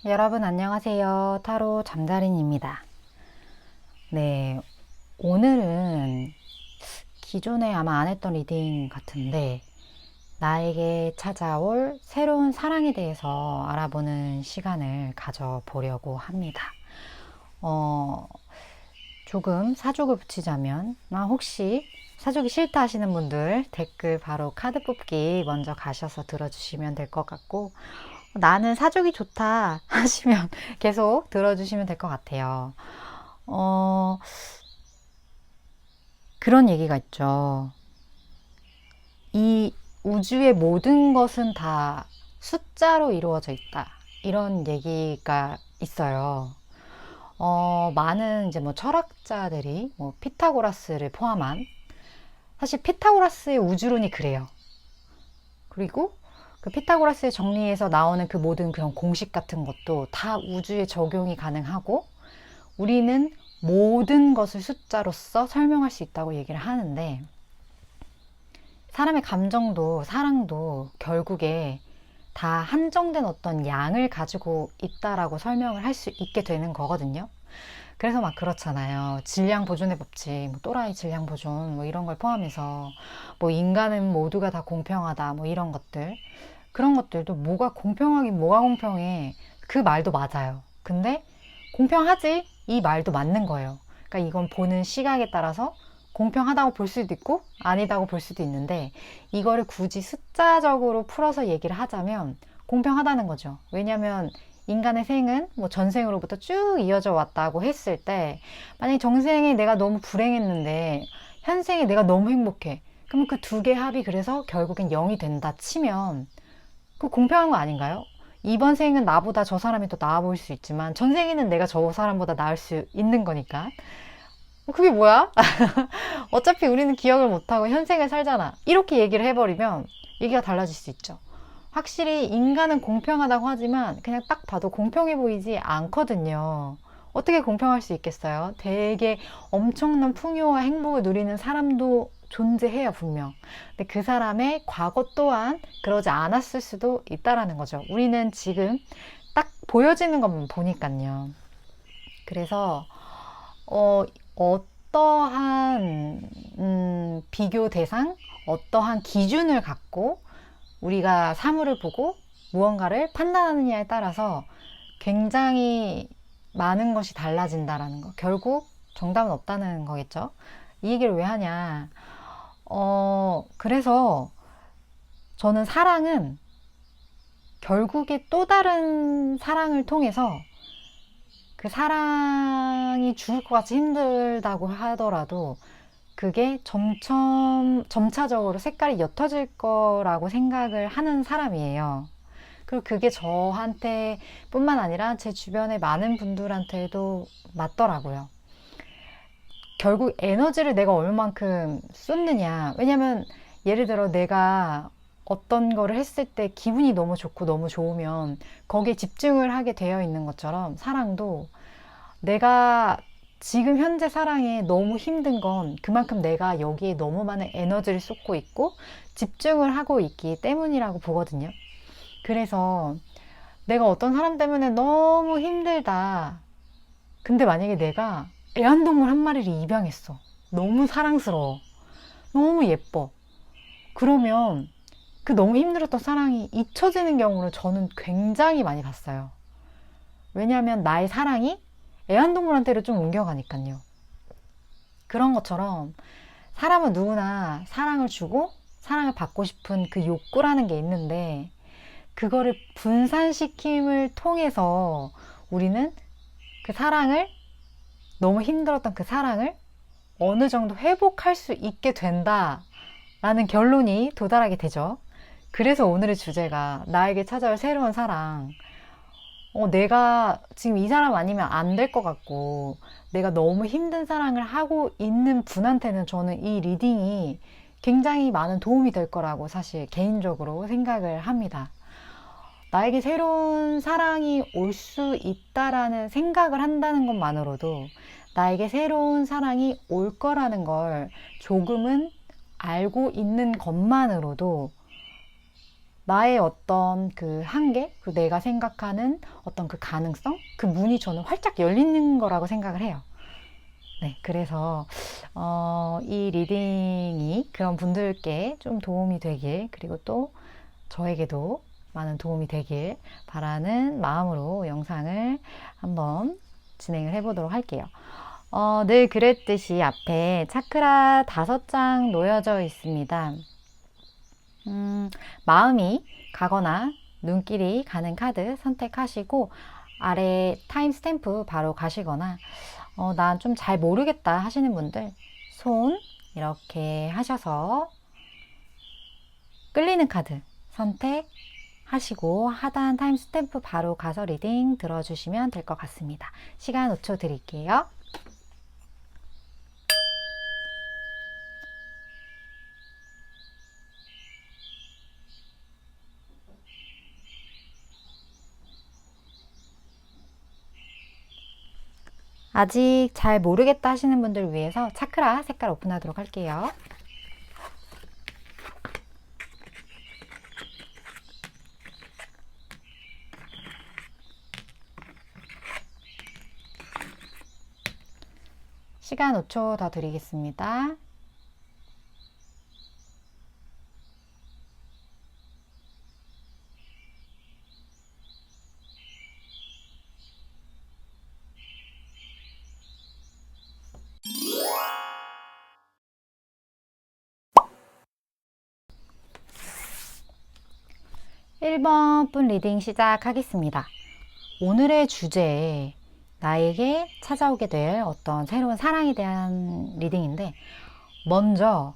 여러분 안녕하세요. 타로 잠자린입니다. 네, 오늘은 기존에 아마 안 했던 리딩 같은데 나에게 찾아올 새로운 사랑에 대해서 알아보는 시간을 가져보려고 합니다. 조금 사족을 붙이자면 혹시 사족이 싫다 하시는 분들 댓글 바로 카드 뽑기 먼저 가셔서 들어주시면 될 것 같고, 나는 사족이 좋다 하시면 계속 들어주시면 될 것 같아요. 그런 얘기가 있죠. 이 우주의 모든 것은 다 숫자로 이루어져 있다. 이런 얘기가 있어요. 많은 이제 뭐 철학자들이 뭐 피타고라스를 포함한, 사실 피타고라스의 우주론이 그래요. 그리고 그 피타고라스의 정리에서 나오는 그 모든 그런 공식 같은 것도 다 우주에 적용이 가능하고, 우리는 모든 것을 숫자로서 설명할 수 있다고 얘기를 하는데, 사람의 감정도 사랑도 결국에 다 한정된 어떤 양을 가지고 있다라고 설명을 할 수 있게 되는 거거든요. 그래서 막 그렇잖아요. 질량 보존의 법칙, 뭐 또라이 질량 보존, 뭐 이런 걸 포함해서 뭐 인간은 모두가 다 공평하다, 뭐 이런 것들. 그런 것들도 뭐가 공평하긴 뭐가 공평해. 그 말도 맞아요. 근데 공평하지? 이 말도 맞는 거예요. 그러니까 이건 보는 시각에 따라서 공평하다고 볼 수도 있고 아니다고 볼 수도 있는데, 이거를 굳이 숫자적으로 풀어서 얘기를 하자면 공평하다는 거죠. 왜냐하면 인간의 생은 뭐 전생으로부터 쭉 이어져 왔다고 했을 때, 만약에 정생에 내가 너무 불행했는데 현생에 내가 너무 행복해. 그러면 그 두 개 합이 그래서 결국엔 0이 된다 치면 그 공평한 거 아닌가요? 이번 생은 나보다 저 사람이 더 나아 보일 수 있지만 전생에는 내가 저 사람보다 나을 수 있는 거니까. 그게 뭐야? 어차피 우리는 기억을 못하고 현생을 살잖아. 이렇게 얘기를 해버리면 얘기가 달라질 수 있죠. 확실히 인간은 공평하다고 하지만 그냥 딱 봐도 공평해 보이지 않거든요. 어떻게 공평할 수 있겠어요? 되게 엄청난 풍요와 행복을 누리는 사람도 존재해요, 분명. 근데 그 사람의 과거 또한 그러지 않았을 수도 있다라는 거죠. 우리는 지금 딱 보여지는 것만 보니까요. 그래서 어떠한 비교 대상, 어떠한 기준을 갖고 우리가 사물을 보고 무언가를 판단하느냐에 따라서 굉장히 많은 것이 달라진다라는 거. 결국 정답은 없다는 거겠죠. 이 얘기를 왜 하냐. 그래서 저는 사랑은 결국에 또 다른 사랑을 통해서, 그 사랑이 죽을 것 같이 힘들다고 하더라도 그게 점차적으로 색깔이 옅어질 거라고 생각을 하는 사람이에요. 그리고 그게 저한테 뿐만 아니라 제 주변의 많은 분들한테도 맞더라고요. 결국 에너지를 내가 얼만큼 쏟느냐. 왜냐면 예를 들어 내가 어떤 거를 했을 때 기분이 너무 좋고 너무 좋으면 거기에 집중을 하게 되어 있는 것처럼, 사랑도 내가 지금 현재 사랑에 너무 힘든 건 그만큼 내가 여기에 너무 많은 에너지를 쏟고 있고 집중을 하고 있기 때문이라고 보거든요. 그래서 내가 어떤 사람 때문에 너무 힘들다. 근데 만약에 내가 애완동물 한 마리를 입양했어. 너무 사랑스러워. 너무 예뻐. 그러면 그 너무 힘들었던 사랑이 잊혀지는 경우를 저는 굉장히 많이 봤어요. 왜냐하면 나의 사랑이 애완동물한테로 좀 옮겨가니까요. 그런 것처럼 사람은 누구나 사랑을 주고 사랑을 받고 싶은 그 욕구라는 게 있는데, 그거를 분산시킴을 통해서 우리는 그 사랑을, 너무 힘들었던 그 사랑을 어느 정도 회복할 수 있게 된다라는 결론이 도달하게 되죠. 그래서 오늘의 주제가 나에게 찾아올 새로운 사랑. 내가 지금 이 사람 아니면 안 될 것 같고 내가 너무 힘든 사랑을 하고 있는 분한테는 저는 이 리딩이 굉장히 많은 도움이 될 거라고 사실 개인적으로 생각을 합니다. 나에게 새로운 사랑이 올 수 있다라는 생각을 한다는 것만으로도, 나에게 새로운 사랑이 올 거라는 걸 조금은 알고 있는 것만으로도 나의 어떤 그 한계, 그리고 내가 생각하는 어떤 그 가능성, 그 문이 저는 활짝 열리는 거라고 생각을 해요. 네, 그래서 이 리딩이 그런 분들께 좀 도움이 되길, 그리고 또 저에게도 많은 도움이 되길 바라는 마음으로 영상을 한번 진행을 해보도록 할게요. 늘 그랬듯이 앞에 차크라 5장 놓여져 있습니다. 마음이 가거나 눈길이 가는 카드 선택하시고 아래 타임 스탬프 바로 가시거나 난 좀 잘 모르겠다 하시는 분들 손 이렇게 하셔서 끌리는 카드 선택하시고 하단 타임 스탬프 바로 가서 리딩 들어주시면 될 것 같습니다. 시간 5초 드릴게요. 아직 잘 모르겠다 하시는 분들 위해서 차크라 색깔 오픈하도록 할게요. 시간 5초 더 드리겠습니다. (1번) 분 리딩 시작하겠습니다. 오늘의 주제, 나에게 찾아오게 될 어떤 새로운 사랑에 대한 리딩인데, 먼저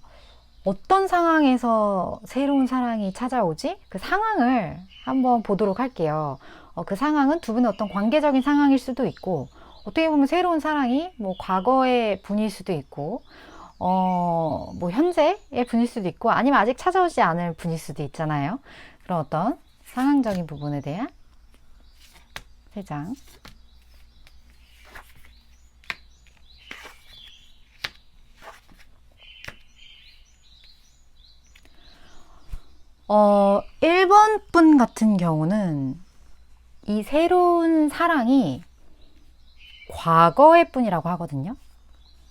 어떤 상황에서 새로운 사랑이 찾아오지? 그 상황을 한번 보도록 할게요. 그 상황은 두 분의 어떤 관계적인 상황일 수도 있고, 어떻게 보면 새로운 사랑이 뭐 과거의 분일 수도 있고, 뭐 현재의 분일 수도 있고, 아니면 아직 찾아오지 않을 분일 수도 있잖아요. 그런 어떤 상황적인 부분에 대한 3장. 어, 1번 분 같은 경우는 이 새로운 사랑이 과거의 분이라고 하거든요.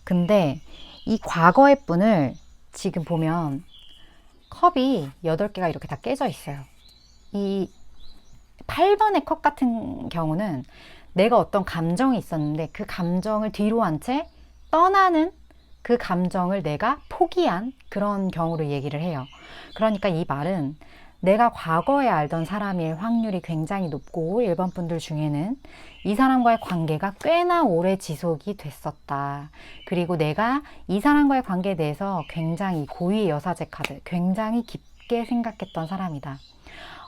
근데 이 과거의 분을 지금 보면 컵이 8개가 이렇게 다 깨져 있어요. 이 8번의 컵 같은 경우는 내가 어떤 감정이 있었는데 그 감정을 뒤로 한 채 떠나는, 그 감정을 내가 포기한 그런 경우를 얘기를 해요. 그러니까 이 말은 내가 과거에 알던 사람일 확률이 굉장히 높고 1번 분들 중에는 이 사람과의 관계가 꽤나 오래 지속이 됐었다. 그리고 내가 이 사람과의 관계에 대해서 굉장히 고유의 여사제 카드, 굉장히 깊게 생각했던 사람이다.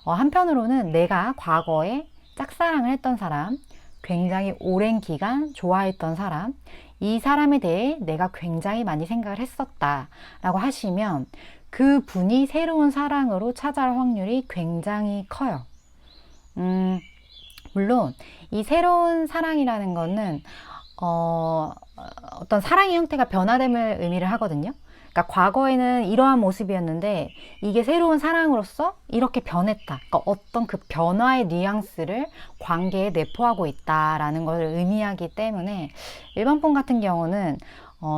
한편으로는 내가 과거에 짝사랑을 했던 사람, 굉장히 오랜 기간 좋아했던 사람, 이 사람에 대해 내가 굉장히 많이 생각을 했었다 라고 하시면 그 분이 새로운 사랑으로 찾아올 확률이 굉장히 커요. 물론 이 새로운 사랑이라는 거는 어떤 사랑의 형태가 변화됨을 의미를 하거든요. 그러니까 과거에는 이러한 모습이었는데 이게 새로운 사랑으로서 이렇게 변했다. 그러니까 어떤 그 변화의 뉘앙스를 관계에 내포하고 있다라는 것을 의미하기 때문에 1번 분 같은 경우는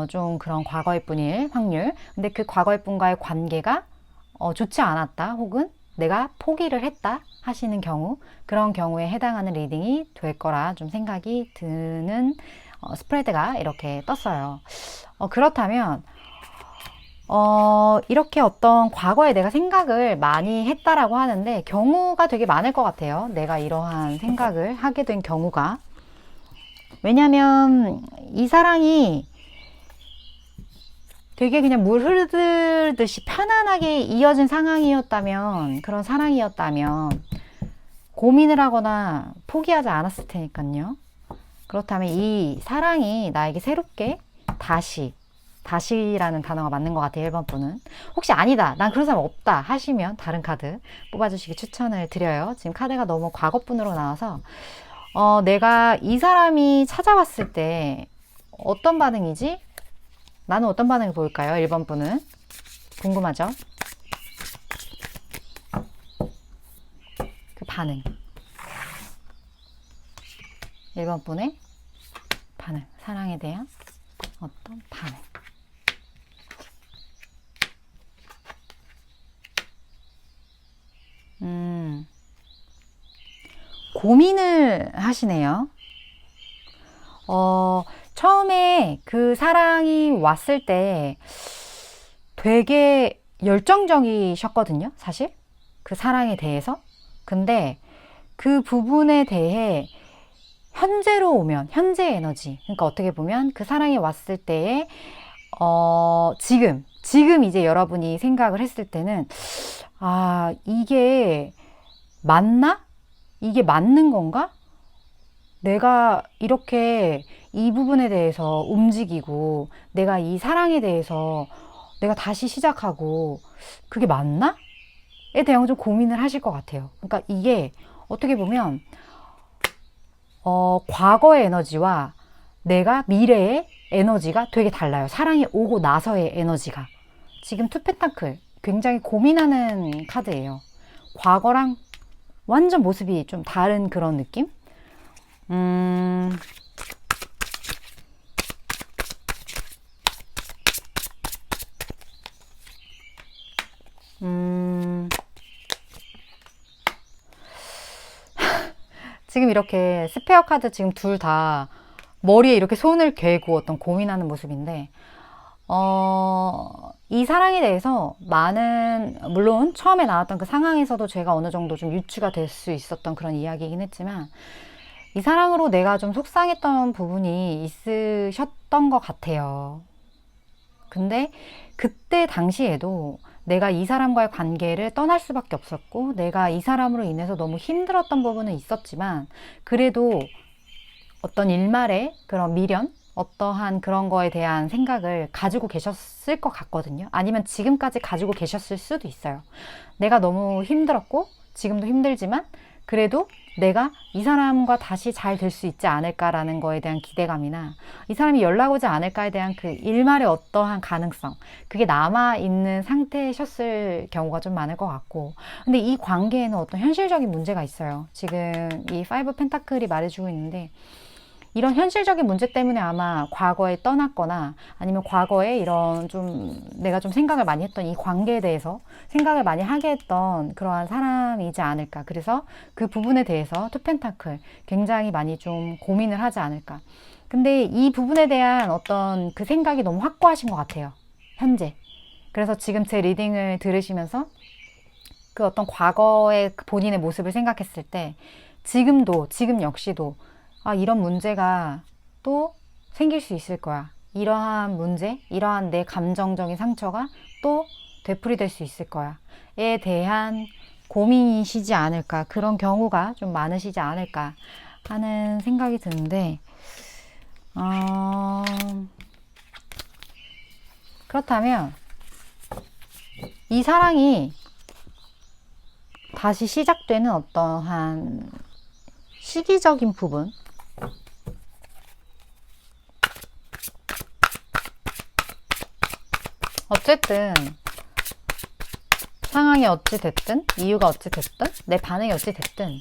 좀 그런 과거의 분일 확률. 근데 그 과거의 분과의 관계가 좋지 않았다, 혹은 내가 포기를 했다 하시는 경우, 그런 경우에 해당하는 리딩이 될 거라 좀 생각이 드는 스프레드가 이렇게 떴어요. 그렇다면 이렇게 어떤 과거에 내가 생각을 많이 했다라고 하는데 경우가 되게 많을 것 같아요. 내가 이러한 생각을 하게 된 경우가. 왜냐면 이 사랑이 되게 그냥 물 흐르듯이 편안하게 이어진 상황이었다면, 그런 사랑이었다면 고민을 하거나 포기하지 않았을 테니까요. 그렇다면 이 사랑이 나에게 새롭게 다시라는 단어가 맞는 것 같아요. 1번 분은. 혹시 아니다, 난 그런 사람 없다 하시면 다른 카드 뽑아주시기 추천을 드려요. 지금 카드가 너무 과거분으로 나와서 내가 이 사람이 찾아왔을 때 어떤 반응이지? 나는 어떤 반응을 보일까요? 1번 분은 궁금하죠? 반응. 1번 분의 반응. 사랑에 대한 어떤 반응. 고민을 하시네요. 처음에 그 사랑이 왔을 때 되게 열정적이셨거든요, 사실. 그 사랑에 대해서. 근데 그 부분에 대해 현재로 오면, 현재 에너지. 그러니까 어떻게 보면 그 사랑이 왔을 때에, 지금 이제 여러분이 생각을 했을 때는, 아, 이게 맞나? 이게 맞는 건가? 내가 이렇게 이 부분에 대해서 움직이고, 내가 이 사랑에 대해서 내가 다시 시작하고, 그게 맞나? 에 대한 좀 고민을 하실 것 같아요. 그러니까 이게 어떻게 보면, 과거의 에너지와 내가 미래의 에너지가 되게 달라요. 사랑이 오고 나서의 에너지가. 지금 투 펜타클 굉장히 고민하는 카드예요. 과거랑 완전 모습이 좀 다른 그런 느낌? 음, 음, 지금 이렇게 스페어 카드 지금 둘 다 머리에 이렇게 손을 괴고 어떤 고민하는 모습인데, 이 사랑에 대해서 많은, 물론 처음에 나왔던 그 상황에서도 제가 어느 정도 좀 유추가 될 수 있었던 그런 이야기이긴 했지만, 이 사랑으로 내가 좀 속상했던 부분이 있으셨던 것 같아요. 근데 그때 당시에도 내가 이 사람과의 관계를 떠날 수밖에 없었고, 내가 이 사람으로 인해서 너무 힘들었던 부분은 있었지만, 그래도 어떤 일말의 그런 미련, 어떠한 그런 거에 대한 생각을 가지고 계셨을 것 같거든요. 아니면 지금까지 가지고 계셨을 수도 있어요. 내가 너무 힘들었고, 지금도 힘들지만, 그래도 내가 이 사람과 다시 잘 될 수 있지 않을까라는 거에 대한 기대감이나, 이 사람이 연락 오지 않을까에 대한 그 일말의 어떠한 가능성, 그게 남아있는 상태셨을 경우가 좀 많을 것 같고, 근데 이 관계에는 어떤 현실적인 문제가 있어요. 지금 이 파이브 펜타클이 말해주고 있는데, 이런 현실적인 문제 때문에 아마 과거에 떠났거나 아니면 과거에 이런 좀 내가 좀 생각을 많이 했던 이 관계에 대해서 생각을 많이 하게 했던 그러한 사람이지 않을까. 그래서 그 부분에 대해서 투펜타클 굉장히 많이 좀 고민을 하지 않을까. 근데 이 부분에 대한 어떤 그 생각이 너무 확고하신 것 같아요. 현재. 그래서 지금 제 리딩을 들으시면서 그 어떤 과거의 본인의 모습을 생각했을 때 지금 역시도 아, 이런 문제가 또 생길 수 있을 거야. 이러한 문제, 이러한 내 감정적인 상처가 또 되풀이될 수 있을 거야. 에 대한 고민이시지 않을까. 그런 경우가 좀 많으시지 않을까 하는 생각이 드는데, 어, 그렇다면 이 사랑이 다시 시작되는 어떠한 시기적인 부분, 어쨌든 상황이 어찌 됐든 이유가 어찌 됐든 내 반응이 어찌 됐든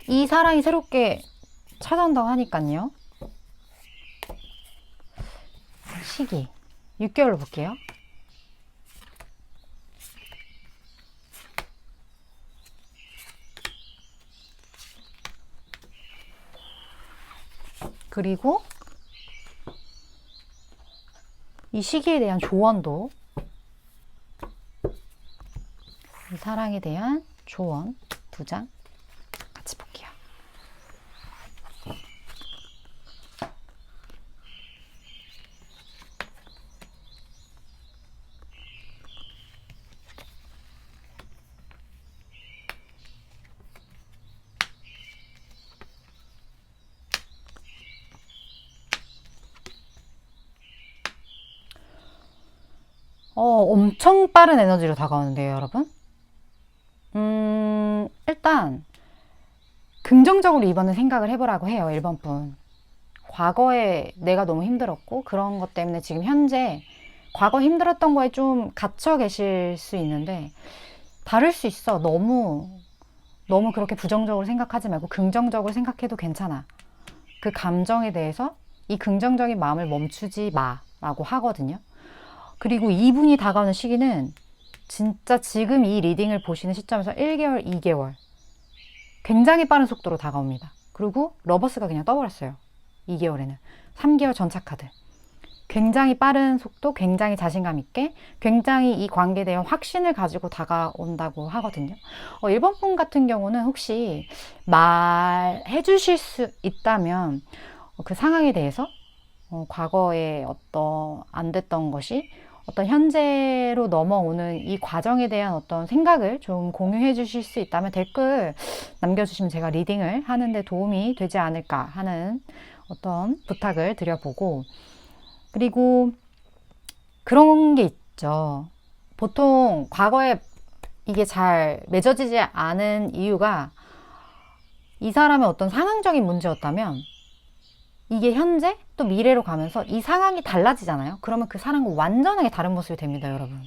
이 사랑이 새롭게 찾아온다고 하니까요. 시기 6개월로 볼게요. 그리고 이 시기에 대한 조언도, 이 사랑에 대한 조언 2장 같이 볼게요. 엄청 빠른 에너지로 다가오는데요, 여러분. 일단 긍정적으로 이번엔 생각을 해보라고 해요, 1번 분. 과거에 내가 너무 힘들었고 그런 것 때문에 지금 현재 과거 힘들었던 거에 좀 갇혀 계실 수 있는데, 다를 수 있어. 너무 그렇게 부정적으로 생각하지 말고 긍정적으로 생각해도 괜찮아. 그 감정에 대해서 이 긍정적인 마음을 멈추지 마라고 하거든요. 그리고 이분이 다가오는 시기는 진짜 지금 이 리딩을 보시는 시점에서 1개월, 2개월 굉장히 빠른 속도로 다가옵니다. 그리고 러버스가 그냥 떠버렸어요. 2개월에는. 3개월 전차 카드. 굉장히 빠른 속도, 굉장히 자신감 있게, 굉장히 이 관계에 대한 확신을 가지고 다가온다고 하거든요. 1번 분 같은 경우는 혹시 말해 주실 수 있다면 그 상황에 대해서 과거에 어떤 안 됐던 것이 어떤 현재로 넘어오는 이 과정에 대한 어떤 생각을 좀 공유해 주실 수 있다면 댓글 남겨주시면 제가 리딩을 하는데 도움이 되지 않을까 하는 어떤 부탁을 드려보고, 그리고 그런 게 있죠. 보통 과거에 이게 잘 맺어지지 않은 이유가 이 사람의 어떤 상황적인 문제였다면 이게 현재 또 미래로 가면서 이 상황이 달라지잖아요. 그러면 그 사람과 완전하게 다른 모습이 됩니다, 여러분.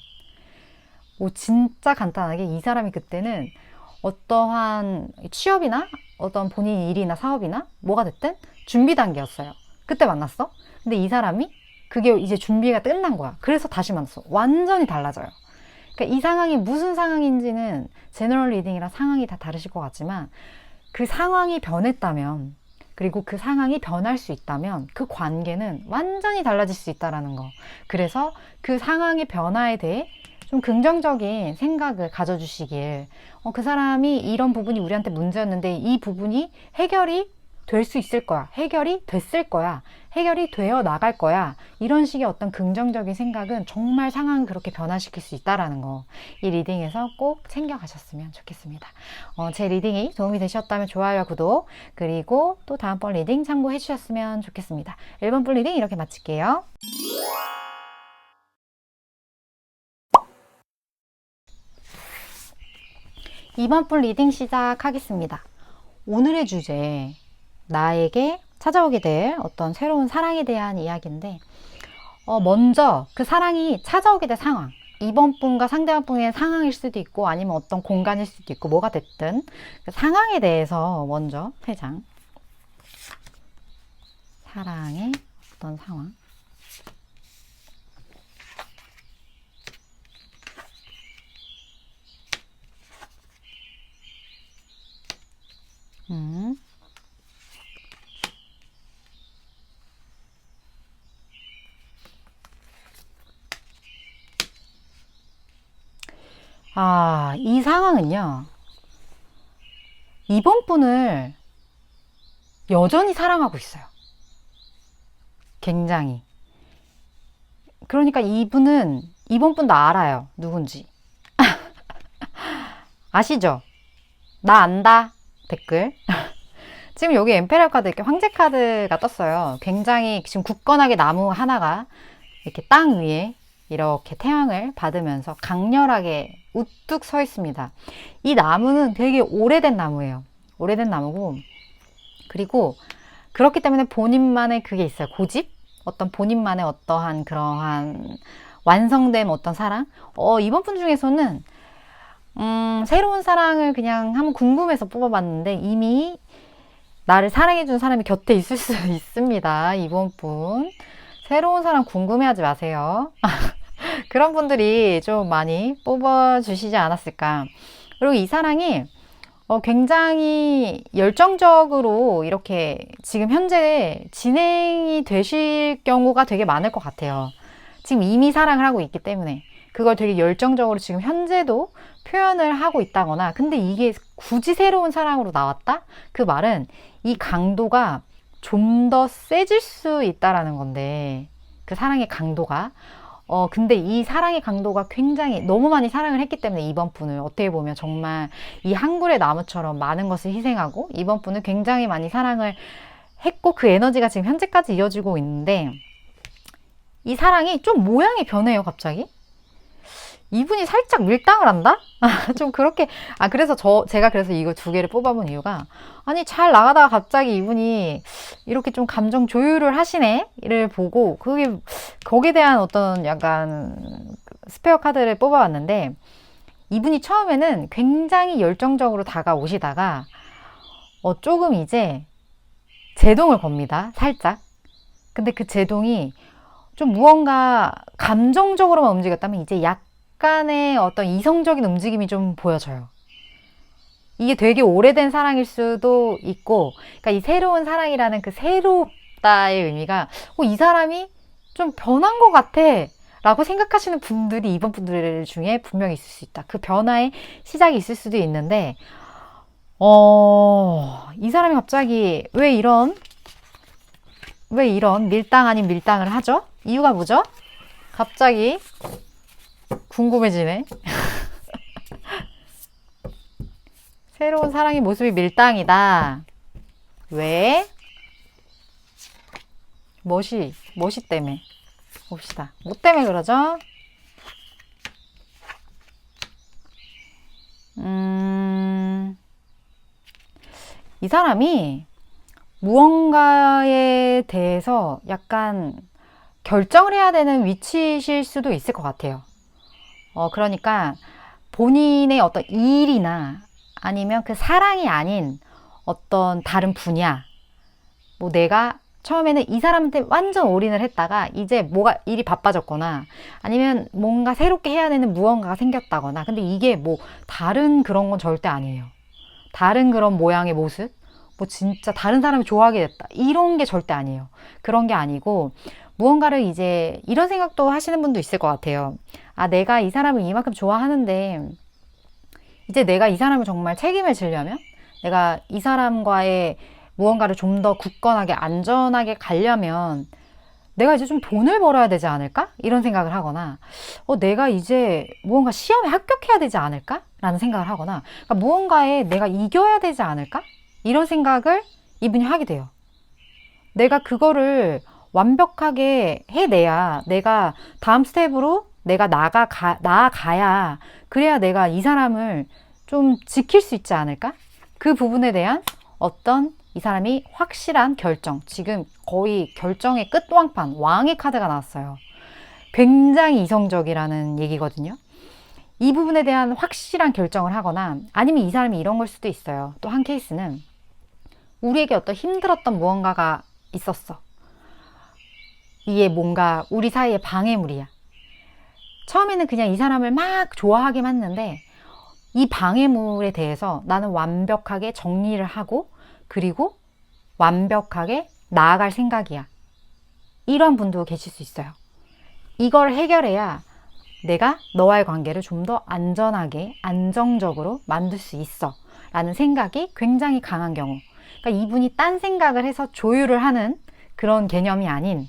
진짜 간단하게 이 사람이 그때는 어떠한 취업이나 어떤 본인 일이나 사업이나 뭐가 됐든 준비 단계였어요. 그때 만났어. 근데 이 사람이 그게 이제 준비가 끝난 거야. 그래서 다시 만났어. 완전히 달라져요. 그러니까 이 상황이 무슨 상황인지는 제너럴 리딩이랑 상황이 다 다르실 것 같지만 그 상황이 변했다면, 그리고 그 상황이 변할 수 있다면 그 관계는 완전히 달라질 수 있다는 거. 그래서 그 상황의 변화에 대해 좀 긍정적인 생각을 가져주시길, 그 사람이 이런 부분이 우리한테 문제였는데 이 부분이 해결이 될 수 있을 거야. 해결이 됐을 거야. 해결이 되어 나갈 거야. 이런 식의 어떤 긍정적인 생각은 정말 상황을 그렇게 변화시킬 수 있다는 거. 이 리딩에서 꼭 챙겨가셨으면 좋겠습니다. 제 리딩이 도움이 되셨다면 좋아요와 구독, 그리고 또 다음번 리딩 참고해 주셨으면 좋겠습니다. 1번 분 리딩 이렇게 마칠게요. 2번 분 리딩 시작하겠습니다. 오늘의 주제, 나에게 찾아오게 될 어떤 새로운 사랑에 대한 이야기인데, 먼저 그 사랑이 찾아오게 될 상황, 2번 분과 상대방 분의 상황일 수도 있고 아니면 어떤 공간일 수도 있고 뭐가 됐든 그 상황에 대해서 먼저 3장, 사랑의 어떤 상황, 이 상황은요, 이번 분을 여전히 사랑하고 있어요. 굉장히. 그러니까 이분은 이번 분도 알아요. 누군지. 아시죠? 나 안다. 댓글. 지금 여기 엠페럴 카드, 이렇게 황제 카드가 떴어요. 굉장히 지금 굳건하게 나무 하나가 이렇게 땅 위에 이렇게 태양을 받으면서 강렬하게 우뚝 서 있습니다. 이 나무는 되게 오래된 나무예요. 오래된 나무고, 그리고 그렇기 때문에 본인만의 그게 있어요. 고집? 어떤 본인만의 어떠한 그러한 완성된 어떤 사랑? 이번 분 중에서는 새로운 사랑을 그냥 한번 궁금해서 뽑아봤는데 이미 나를 사랑해준 사람이 곁에 있을 수 있습니다. 이번 분. 새로운 사람 궁금해하지 마세요. 그런 분들이 좀 많이 뽑아주시지 않았을까. 그리고 이 사랑이 굉장히 열정적으로 이렇게 지금 현재 진행이 되실 경우가 되게 많을 것 같아요. 지금 이미 사랑을 하고 있기 때문에 그걸 되게 열정적으로 지금 현재도 표현을 하고 있다거나, 근데 이게 굳이 새로운 사랑으로 나왔다? 그 말은 이 강도가 좀 더 세질 수 있다라는 건데, 그 사랑의 강도가 근데 이 사랑의 강도가 굉장히 너무 많이 사랑을 했기 때문에 이번 분을 어떻게 보면 정말 이 한 그루의 나무처럼 많은 것을 희생하고 이번 분을 굉장히 많이 사랑을 했고 그 에너지가 지금 현재까지 이어지고 있는데, 이 사랑이 좀 모양이 변해요. 갑자기 이분이 살짝 밀당을 한다? 좀 그렇게, 그래서 제가 그래서 이거 2개를 뽑아본 이유가, 아니, 잘 나가다가 갑자기 이분이 이렇게 좀 감정 조율을 하시네?를 보고, 거기에 대한 어떤 약간 스페어 카드를 뽑아봤는데, 이분이 처음에는 굉장히 열정적으로 다가오시다가 조금 이제 제동을 겁니다. 살짝. 근데 그 제동이 좀 무언가 감정적으로만 움직였다면 이제 약간의 어떤 이성적인 움직임이 좀 보여져요. 이게 되게 오래된 사랑일 수도 있고, 그러니까 이 새로운 사랑이라는 그 새롭다의 의미가 이 사람이 좀 변한 것 같아 라고 생각하시는 분들이 이번 분들 중에 분명히 있을 수 있다. 그 변화의 시작이 있을 수도 있는데 이 사람이 갑자기 왜 이런 밀당 아닌 밀당을 하죠? 이유가 뭐죠? 갑자기 궁금해지네. 새로운 사랑의 모습이 밀당이다. 왜? 멋이 때문에. 봅시다. 뭐 때문에 그러죠? 이 사람이 무언가에 대해서 약간 결정을 해야 되는 위치실 수도 있을 것 같아요. 그러니까 본인의 어떤 일이나 아니면 그 사랑이 아닌 어떤 다른 분야, 뭐 내가 처음에는 이 사람한테 완전 올인을 했다가 이제 뭐가 일이 바빠졌거나 아니면 뭔가 새롭게 해야 되는 무언가가 생겼다거나, 근데 이게 뭐 다른 그런 건 절대 아니에요. 다른 그런 모양의 모습, 뭐 진짜 다른 사람이 좋아하게 됐다, 이런 게 절대 아니에요. 그런 게 아니고 무언가를 이제 이런 생각도 하시는 분도 있을 것 같아요. 아, 내가 이 사람을 이만큼 좋아하는데 이제 내가 이 사람을 정말 책임을 지려면, 내가 이 사람과의 무언가를 좀 더 굳건하게 안전하게 가려면 내가 이제 좀 돈을 벌어야 되지 않을까? 이런 생각을 하거나 내가 이제 무언가 시험에 합격해야 되지 않을까? 라는 생각을 하거나, 그러니까 무언가에 내가 이겨야 되지 않을까? 이런 생각을 이분이 하게 돼요. 내가 그거를 완벽하게 해내야 내가 다음 스텝으로 내가 나아가야, 그래야 내가 이 사람을 좀 지킬 수 있지 않을까? 그 부분에 대한 어떤 이 사람이 확실한 결정, 지금 거의 결정의 끝왕판, 왕의 카드가 나왔어요. 굉장히 이성적이라는 얘기거든요. 이 부분에 대한 확실한 결정을 하거나, 아니면 이 사람이 이런 걸 수도 있어요. 또 한 케이스는 우리에게 어떤 힘들었던 무언가가 있었어. 이게 뭔가 우리 사이의 방해물이야. 처음에는 그냥 이 사람을 막 좋아하기만 했는데 이 방해물에 대해서 나는 완벽하게 정리를 하고 그리고 완벽하게 나아갈 생각이야. 이런 분도 계실 수 있어요. 이걸 해결해야 내가 너와의 관계를 좀 더 안전하게, 안정적으로 만들 수 있어 라는 생각이 굉장히 강한 경우, 그러니까 이분이 딴 생각을 해서 조율을 하는 그런 개념이 아닌,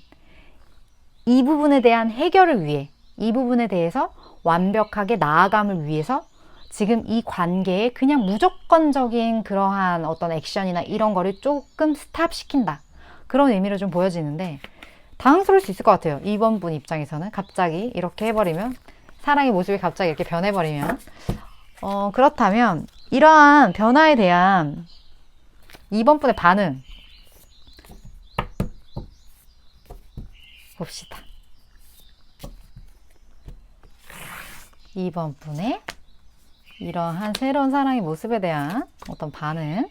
이 부분에 대한 해결을 위해, 이 부분에 대해서 완벽하게 나아감을 위해서 지금 이 관계에 그냥 무조건적인 그러한 어떤 액션이나 이런 거를 조금 스탑시킨다, 그런 의미로 좀 보여지는데 당황스러울 수 있을 것 같아요. 이번 분 입장에서는 갑자기 이렇게 해버리면, 사랑의 모습이 갑자기 이렇게 변해버리면, 그렇다면 이러한 변화에 대한 이번 분의 반응 봅시다. 이번 분의 이러한 새로운 사랑의 모습에 대한 어떤 반응.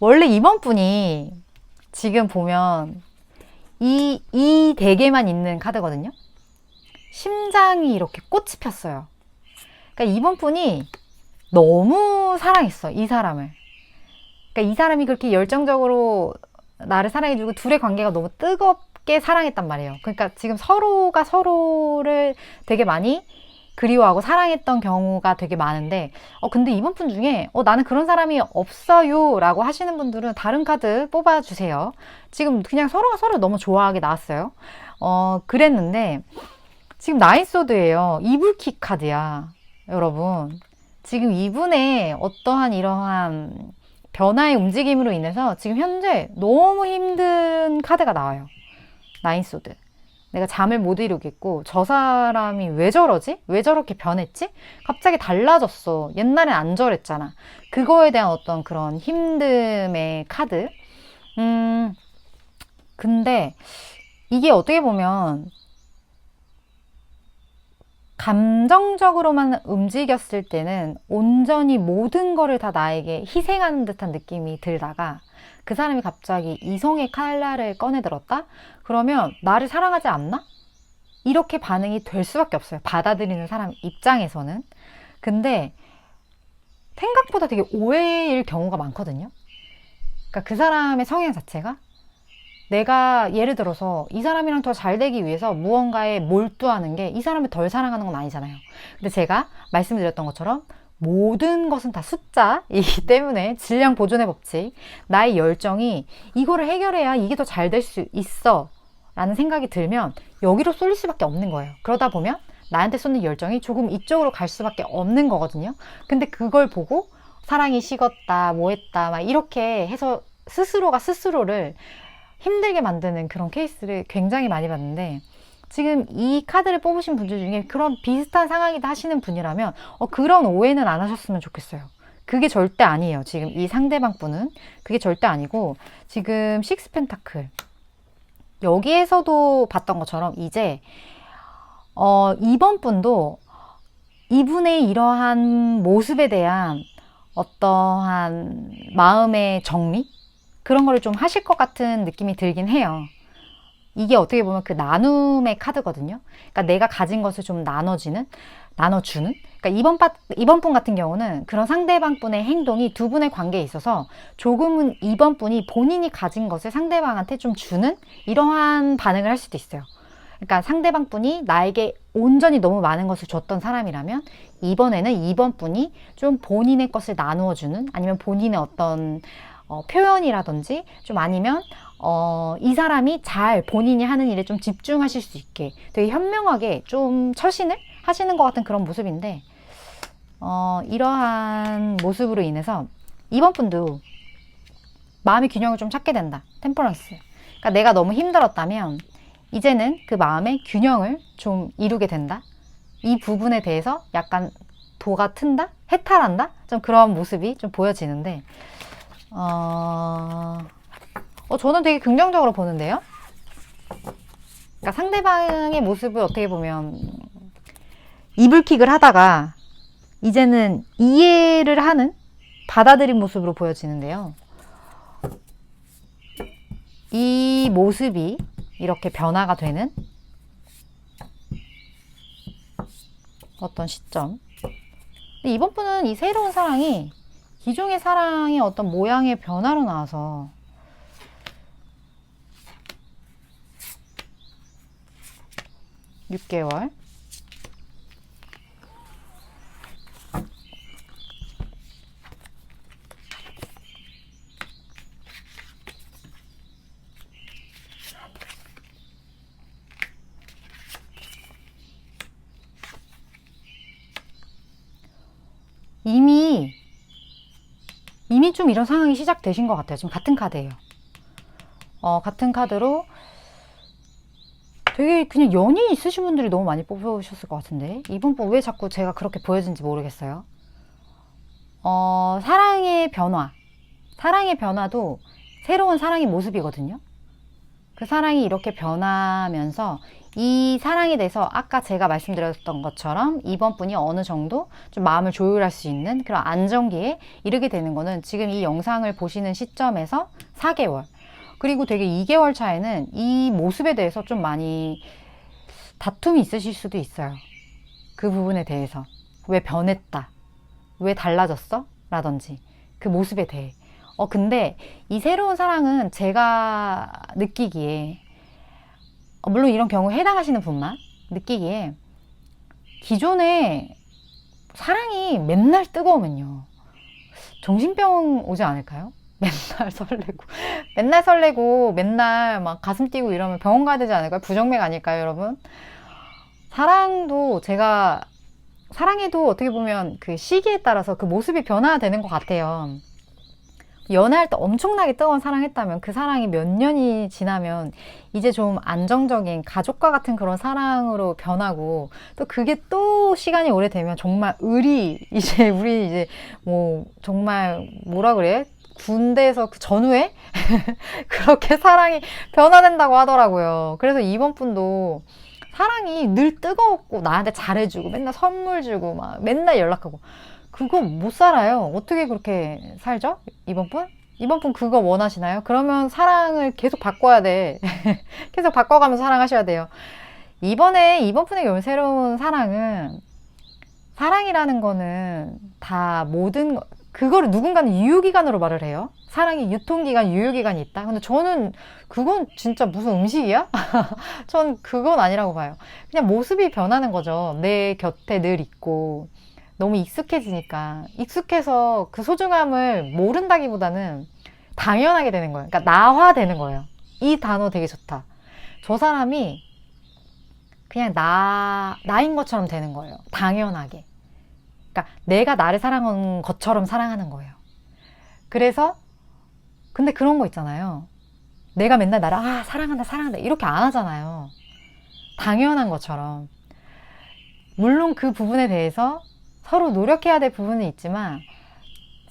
원래 이번 분이 지금 보면 이 덱에만 있는 카드거든요. 심장이 이렇게 꽃이 폈어요. 그러니까 이번 분이 너무 사랑했어, 이 사람을. 그러니까 이 사람이 그렇게 열정적으로 나를 사랑해주고 둘의 관계가 너무 뜨겁게 사랑했단 말이에요. 그러니까 지금 서로가 서로를 되게 많이 그리워하고 사랑했던 경우가 되게 많은데, 근데 이번 분 중에 나는 그런 사람이 없어요 라고 하시는 분들은 다른 카드 뽑아주세요. 지금 그냥 서로가 서로 너무 좋아하게 나왔어요. 그랬는데 지금 나인소드예요. 이불킥 카드야, 여러분. 지금 이분의 어떠한 이러한 변화의 움직임으로 인해서 지금 현재 너무 힘든 카드가 나와요. 나인소드. 내가 잠을 못 이루겠고, 저 사람이 왜 저러지? 왜 저렇게 변했지? 갑자기 달라졌어. 옛날엔 안 저랬잖아. 그거에 대한 어떤 그런 힘듦의 카드. 근데 이게 어떻게 보면 감정적으로만 움직였을 때는 온전히 모든 거를 다 나에게 희생하는 듯한 느낌이 들다가 그 사람이 갑자기 이성의 칼날을 꺼내들었다? 그러면 나를 사랑하지 않나? 이렇게 반응이 될 수밖에 없어요. 받아들이는 사람 입장에서는. 근데 생각보다 되게 오해일 경우가 많거든요. 그러니까 그 사람의 성향 자체가 내가 예를 들어서 이 사람이랑 더 잘 되기 위해서 무언가에 몰두하는 게 이 사람을 덜 사랑하는 건 아니잖아요. 근데 제가 말씀드렸던 것처럼 모든 것은 다 숫자이기 때문에 질량 보존의 법칙, 나의 열정이 이거를 해결해야 이게 더 잘 될 수 있어 라는 생각이 들면 여기로 쏠릴 수밖에 없는 거예요. 그러다 보면 나한테 쏟는 열정이 조금 이쪽으로 갈 수밖에 없는 거거든요. 근데 그걸 보고 사랑이 식었다, 뭐했다 막 이렇게 해서 스스로가 스스로를 힘들게 만드는 그런 케이스를 굉장히 많이 봤는데, 지금 이 카드를 뽑으신 분들 중에 그런 비슷한 상황이다 하시는 분이라면 그런 오해는 안 하셨으면 좋겠어요. 그게 절대 아니에요. 지금 이 상대방 분은 그게 절대 아니고, 지금 식스 펜타클 여기에서도 봤던 것처럼 이제 이번 분도 이분의 이러한 모습에 대한 어떠한 마음의 정리? 그런 거를 좀 하실 것 같은 느낌이 들긴 해요. 이게 어떻게 보면 그 나눔의 카드거든요. 그러니까 내가 가진 것을 좀 나눠주는. 그러니까 이번 분 같은 경우는 그런 상대방 분의 행동이 두 분의 관계에 있어서 조금은 이번 분이 본인이 가진 것을 상대방한테 좀 주는 이러한 반응을 할 수도 있어요. 그러니까 상대방 분이 나에게 온전히 너무 많은 것을 줬던 사람이라면 이번에는 이번 분이 좀 본인의 것을 나누어 주는, 아니면 본인의 어떤 표현이라든지 좀 아니면 이 사람이 잘 본인이 하는 일에 좀 집중하실 수 있게 되게 현명하게 좀 처신을 하시는 것 같은 그런 모습인데, 이러한 모습으로 인해서 이번 분도 마음의 균형을 좀 찾게 된다. 템퍼런스. 그러니까 내가 너무 힘들었다면 이제는 그 마음의 균형을 좀 이루게 된다. 이 부분에 대해서 약간 도가 튼다? 해탈한다? 좀 그런 모습이 좀 보여지는데, 저는 되게 긍정적으로 보는데요. 그러니까 상대방의 모습을 어떻게 보면 이불킥을 하다가 이제는 이해를 하는, 받아들인 모습으로 보여지는데요. 이 모습이 이렇게 변화가 되는 어떤 시점. 근데 이번 분은 이 새로운 사랑이 기존의 사랑의 어떤 모양의 변화로 나와서 (6개월) 이미 좀 이런 상황이 시작되신 것 같아요. 지금 같은 카드예요. 같은 카드로 되게 그냥 연이 있으신 분들이 너무 많이 뽑으셨을 것 같은데, 이번 분 왜 자꾸 제가 그렇게 보여진지 모르겠어요. 사랑의 변화도 새로운 사랑의 모습이거든요. 그 사랑이 이렇게 변하면서 이 사랑에 대해서 아까 제가 말씀드렸던 것처럼 이번 분이 어느 정도 좀 마음을 조율할 수 있는 그런 안정기에 이르게 되는 거는 지금 이 영상을 보시는 시점에서 4개월, 그리고 되게 2개월 차에는 이 모습에 대해서 좀 많이 다툼이 있으실 수도 있어요. 그 부분에 대해서 왜 변했다, 왜 달라졌어? 라든지 그 모습에 대해. 근데 이 새로운 사랑은 제가 느끼기에, 물론 이런 경우에 해당하시는 분만 느끼기에, 기존에 사랑이 맨날 뜨거우면요, 정신병 오지 않을까요? 맨날 설레고 맨날 막 가슴 뛰고 이러면 병원 가야 되지 않을까요? 부정맥 아닐까요, 여러분? 사랑해도 어떻게 보면 그 시기에 따라서 그 모습이 변화되는 것 같아요. 연애할 때 엄청나게 뜨거운 사랑했다면 그 사랑이 몇 년이 지나면 이제 좀 안정적인 가족과 같은 그런 사랑으로 변하고 또 그게 또 시간이 오래되면 정말 이제 우리 이제 뭐 정말 뭐라 그래? 군대에서 그 전후에 그렇게 사랑이 변화된다고 하더라고요. 그래서 이번 분도 사랑이 늘 뜨거웠고 나한테 잘해주고 맨날 선물 주고 막 맨날 연락하고 그거 못 살아요. 어떻게 그렇게 살죠? 이번 분? 이번 분 그거 원하시나요? 그러면 사랑을 계속 바꿔야 돼. 계속 바꿔가면서 사랑하셔야 돼요. 이번 분에게 온 새로운 사랑은 사랑이라는 거는 다 그거를 누군가는 유효기간으로 말을 해요. 사랑이 유통기간, 유효기간이 있다. 근데 저는 그건 진짜 무슨 음식이야? 전 그건 아니라고 봐요. 그냥 모습이 변하는 거죠. 내 곁에 늘 있고. 너무 익숙해지니까. 익숙해서 그 소중함을 모른다기보다는 당연하게 되는 거예요. 그러니까 나화되는 거예요. 이 단어 되게 좋다. 저 사람이 그냥 나인 것처럼 되는 거예요. 당연하게. 그러니까 내가 나를 사랑한 것처럼 사랑하는 거예요. 그래서 근데 그런 거 있잖아요. 내가 맨날 나를 사랑한다 사랑한다 이렇게 안 하잖아요. 당연한 것처럼. 물론 그 부분에 대해서 서로 노력해야 될 부분은 있지만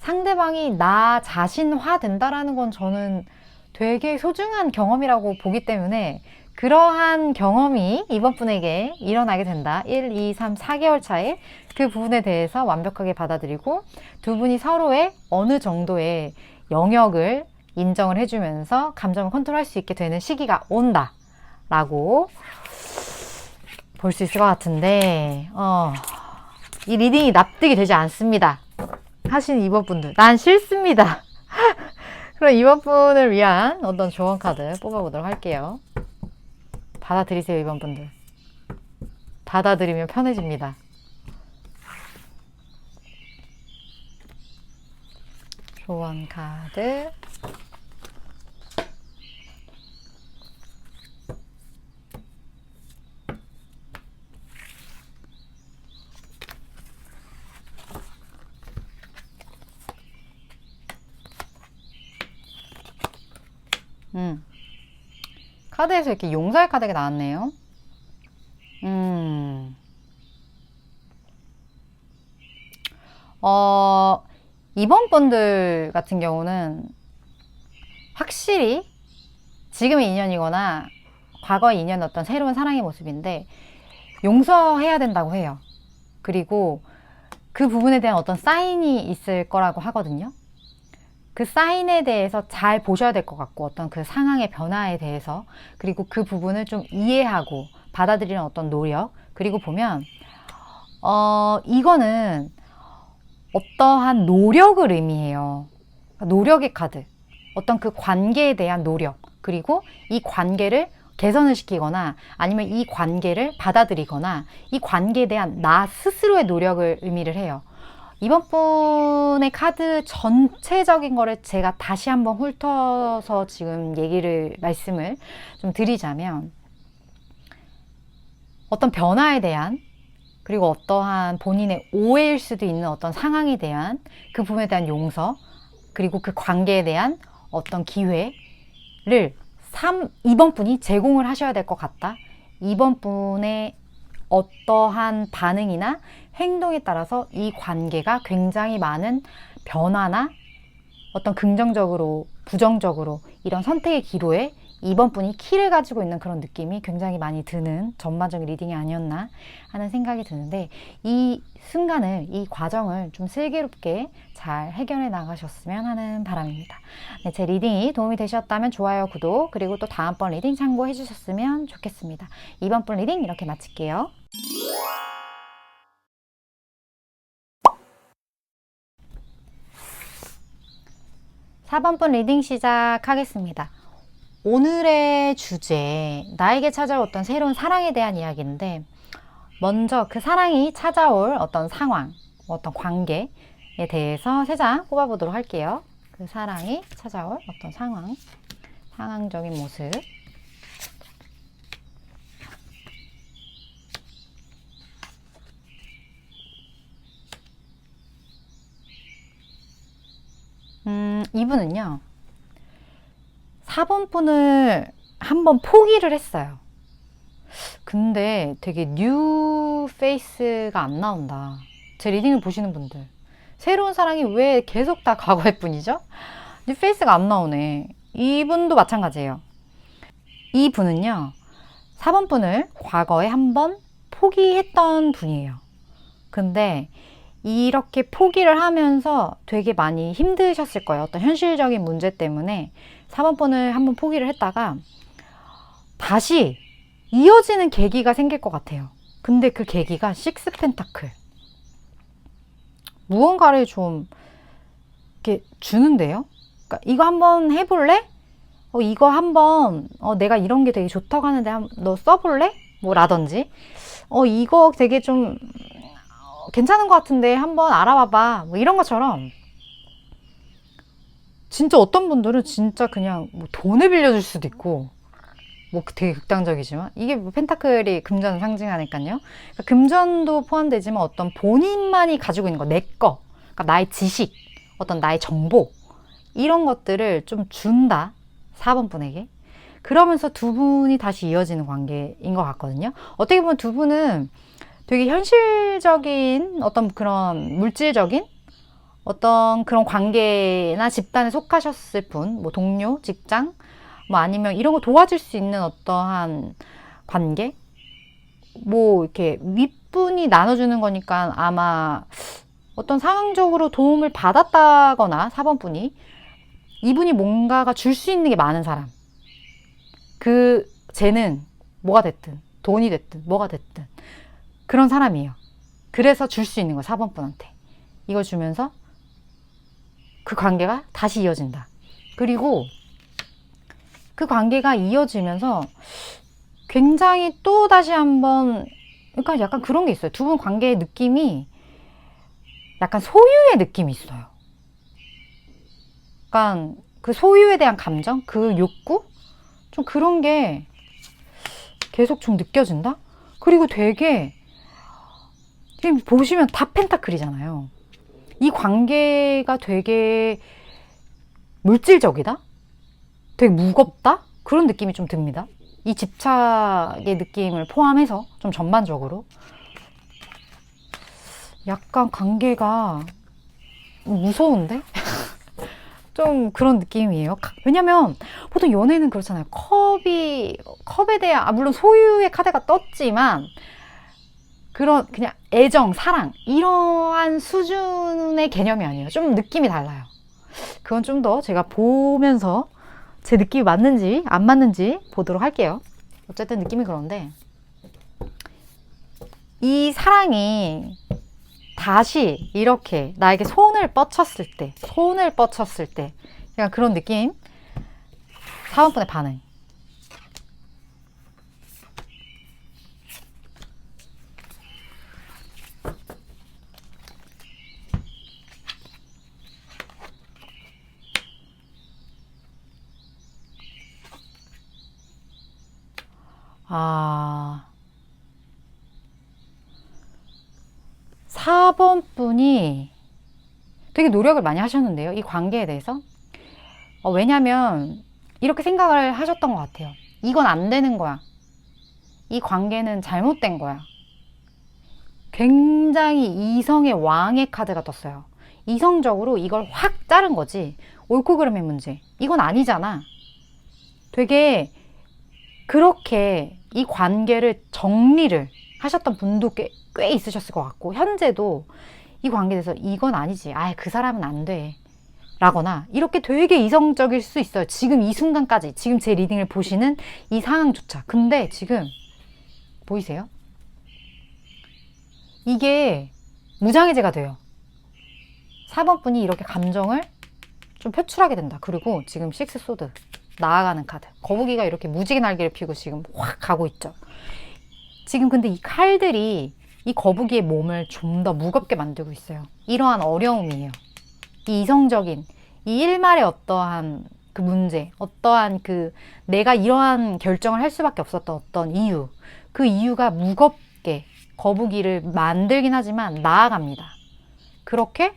상대방이 나 자신화 된다라는 건 저는 되게 소중한 경험이라고 보기 때문에 그러한 경험이 이번 분에게 일어나게 된다. 1, 2, 3, 4개월 차에 그 부분에 대해서 완벽하게 받아들이고 두 분이 서로의 어느 정도의 영역을 인정을 해주면서 감정을 컨트롤할 수 있게 되는 시기가 온다 라고 볼 수 있을 것 같은데 이 리딩이 납득이 되지 않습니다 하시는 이번 분들 난 싫습니다. 그럼 이번 분을 위한 어떤 조언 카드 뽑아보도록 할게요. 받아들이세요. 이번 분들 받아들이면 편해집니다. 조언 카드 카드에서 이렇게 용서할 카드가 나왔네요. 이번 분들 같은 경우는 확실히 지금의 인연이거나 과거의 인연 어떤 새로운 사랑의 모습인데 용서해야 된다고 해요. 그리고 그 부분에 대한 어떤 사인이 있을 거라고 하거든요. 그 사인에 대해서 잘 보셔야 될 것 같고 어떤 그 상황의 변화에 대해서 그리고 그 부분을 좀 이해하고 받아들이는 어떤 노력 그리고 보면 이거는 어떠한 노력을 의미해요. 노력의 카드 어떤 그 관계에 대한 노력 그리고 이 관계를 개선을 시키거나 아니면 이 관계를 받아들이거나 이 관계에 대한 나 스스로의 노력을 의미를 해요. 이번 분의 카드 전체적인 거를 제가 다시 한번 훑어서 지금 말씀을 좀 드리자면 어떤 변화에 대한 그리고 어떠한 본인의 오해일 수도 있는 어떤 상황에 대한 그 부분에 대한 용서 그리고 그 관계에 대한 어떤 기회를 이번 분이 제공을 하셔야 될 것 같다. 이번 분의 어떠한 반응이나 행동에 따라서 이 관계가 굉장히 많은 변화나 어떤 긍정적으로 부정적으로 이런 선택의 기로에 이번 분이 키를 가지고 있는 그런 느낌이 굉장히 많이 드는 전반적인 리딩이 아니었나 하는 생각이 드는데 이 순간을 이 과정을 좀 슬기롭게 잘 해결해 나가셨으면 하는 바람입니다. 네, 제 리딩이 도움이 되셨다면 좋아요, 구독 그리고 또 다음번 리딩 참고해 주셨으면 좋겠습니다. 이번 분 리딩 이렇게 마칠게요. (4번) 분 리딩 시작하겠습니다. 오늘의 주제, 나에게 찾아올 어떤 새로운 사랑에 대한 이야기인데 먼저 그 사랑이 찾아올 어떤 상황, 어떤 관계에 대해서 3장 뽑아보도록 할게요. 그 사랑이 찾아올 어떤 상황적인 모습. 이분은요, 4번 분을 한번 포기를 했어요. 근데 되게 뉴 페이스가 안 나온다. 제 리딩을 보시는 분들. 새로운 사랑이 왜 계속 다 과거의 뿐이죠? 뉴 페이스가 안 나오네. 이분도 마찬가지예요. 이분은요, 4번 분을 과거에 한번 포기했던 분이에요. 근데 이렇게 포기를 하면서 되게 많이 힘드셨을 거예요. 어떤 현실적인 문제 때문에 4번 분을 한번 포기를 했다가 다시 이어지는 계기가 생길 것 같아요. 근데 그 계기가 식스 펜타클. 무언가를 좀 이렇게 주는데요. 그러니까 이거 한번 해볼래? 이거 한번 내가 이런 게 되게 좋다고 하는데 너 써볼래? 뭐 라든지 이거 되게 좀 괜찮은 것 같은데 한번 알아봐봐. 뭐 이런 것처럼 진짜 어떤 분들은 진짜 그냥 뭐 돈을 빌려줄 수도 있고 뭐 되게 극단적이지만 이게 뭐 펜타클이 금전 상징하니까요. 그러니까 금전도 포함되지만 어떤 본인만이 가지고 있는 거, 내 거, 그러니까 나의 지식, 어떤 나의 정보 이런 것들을 좀 준다. 4번 분에게. 그러면서 두 분이 다시 이어지는 관계인 것 같거든요. 어떻게 보면 두 분은 되게 현실적인 어떤 그런 물질적인 어떤 그런 관계나 집단에 속하셨을 분, 뭐 동료, 직장, 뭐 아니면 이런 거 도와줄 수 있는 어떠한 관계? 뭐 이렇게 윗분이 나눠주는 거니까 아마 어떤 상황적으로 도움을 받았다거나 4번 분이 이분이 뭔가가 줄 수 있는 게 많은 사람. 쟤는 뭐가 됐든 돈이 됐든 뭐가 됐든 그런 사람이에요. 그래서 줄 수 있는 거야 4번 분한테. 이걸 주면서 그 관계가 다시 이어진다. 그리고 그 관계가 이어지면서 굉장히 또 다시 한번 그러니까 약간 그런 게 있어요. 두 분 관계의 느낌이 약간 소유의 느낌이 있어요. 약간 그 소유에 대한 감정, 그 욕구? 좀 그런 게 계속 좀 느껴진다? 그리고 되게 지금 보시면 다 펜타클이잖아요. 이 관계가 되게 물질적이다? 되게 무겁다? 그런 느낌이 좀 듭니다. 이 집착의 느낌을 포함해서 좀 전반적으로 약간 관계가 무서운데? 좀 그런 느낌이에요. 왜냐면 보통 연애는 그렇잖아요. 컵에 대한, 물론 소유의 카드가 떴지만 그런 그냥 애정, 사랑 이러한 수준의 개념이 아니에요. 좀 느낌이 달라요. 그건 좀 더 제가 보면서 제 느낌이 맞는지 안 맞는지 보도록 할게요. 어쨌든 느낌이 그런데 이 사랑이 다시 이렇게 나에게 손을 뻗쳤을 때 약간 그런 느낌. 4번분의 반응. 아, 4번 분이 되게 노력을 많이 하셨는데요. 이 관계에 대해서. 왜냐면 이렇게 생각을 하셨던 것 같아요. 이건 안 되는 거야. 이 관계는 잘못된 거야. 굉장히 이성의 왕의 카드가 떴어요. 이성적으로 이걸 확 자른 거지. 옳고 그름의 문제. 이건 아니잖아. 되게 그렇게 이 관계를 정리를 하셨던 분도 꽤 있으셨을 것 같고, 현재도 이 관계에 대해서 이건 아니지. 그 사람은 안 돼. 라거나, 이렇게 되게 이성적일 수 있어요. 지금 이 순간까지. 지금 제 리딩을 보시는 이 상황조차. 근데 지금, 보이세요? 이게 무장해제가 돼요. 4번 분이 이렇게 감정을 좀 표출하게 된다. 그리고 지금 식스 소드. 나아가는 카드. 거북이가 이렇게 무지개 날개를 피고 지금 확 가고 있죠. 지금 근데 이 칼들이 이 거북이의 몸을 좀 더 무겁게 만들고 있어요. 이러한 어려움이에요. 이 이성적인, 이 일말의 어떠한 그 문제, 어떠한 내가 이러한 결정을 할 수밖에 없었던 어떤 이유, 그 이유가 무겁게 거북이를 만들긴 하지만 나아갑니다. 그렇게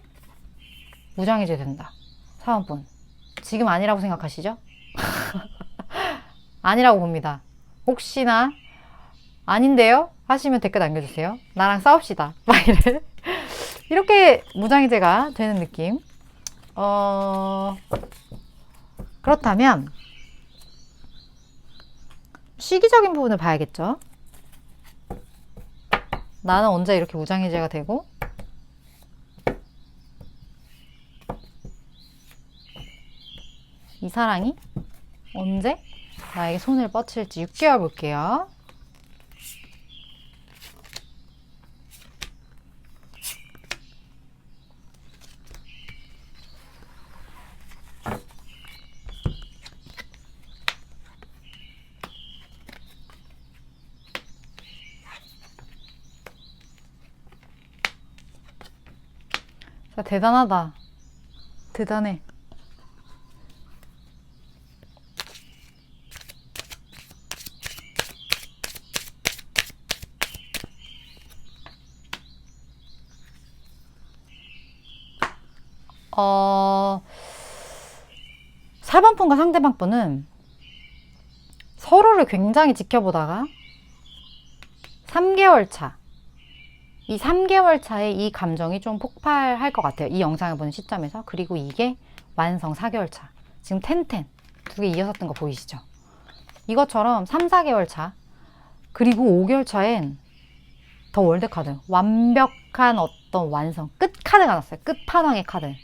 무장해제 된다. 4번분. 지금 아니라고 생각하시죠? 아니라고 봅니다. 혹시나 아닌데요? 하시면 댓글 남겨주세요. 나랑 싸웁시다. 막 이렇게 무장해제가 되는 느낌. 그렇다면 시기적인 부분을 봐야겠죠. 나는 언제 이렇게 무장해제가 되고 이 사랑이 언제 나에게 손을 뻗칠지 6개월 볼게요. 자, 대단하다. 대단해. 어, 4번 분과 상대방 분은 서로를 굉장히 지켜보다가 3개월 차, 이 3개월 차에 이 감정이 좀 폭발할 것 같아요. 이 영상을 보는 시점에서. 그리고 이게 완성 4개월 차. 지금 텐텐 두 개 이어서 뜬 거 보이시죠? 이것처럼 3, 4개월 차, 그리고 5개월 차엔 더 월드카드, 완벽한 어떤 완성, 끝카드가 나왔어요. 끝판왕의 카드.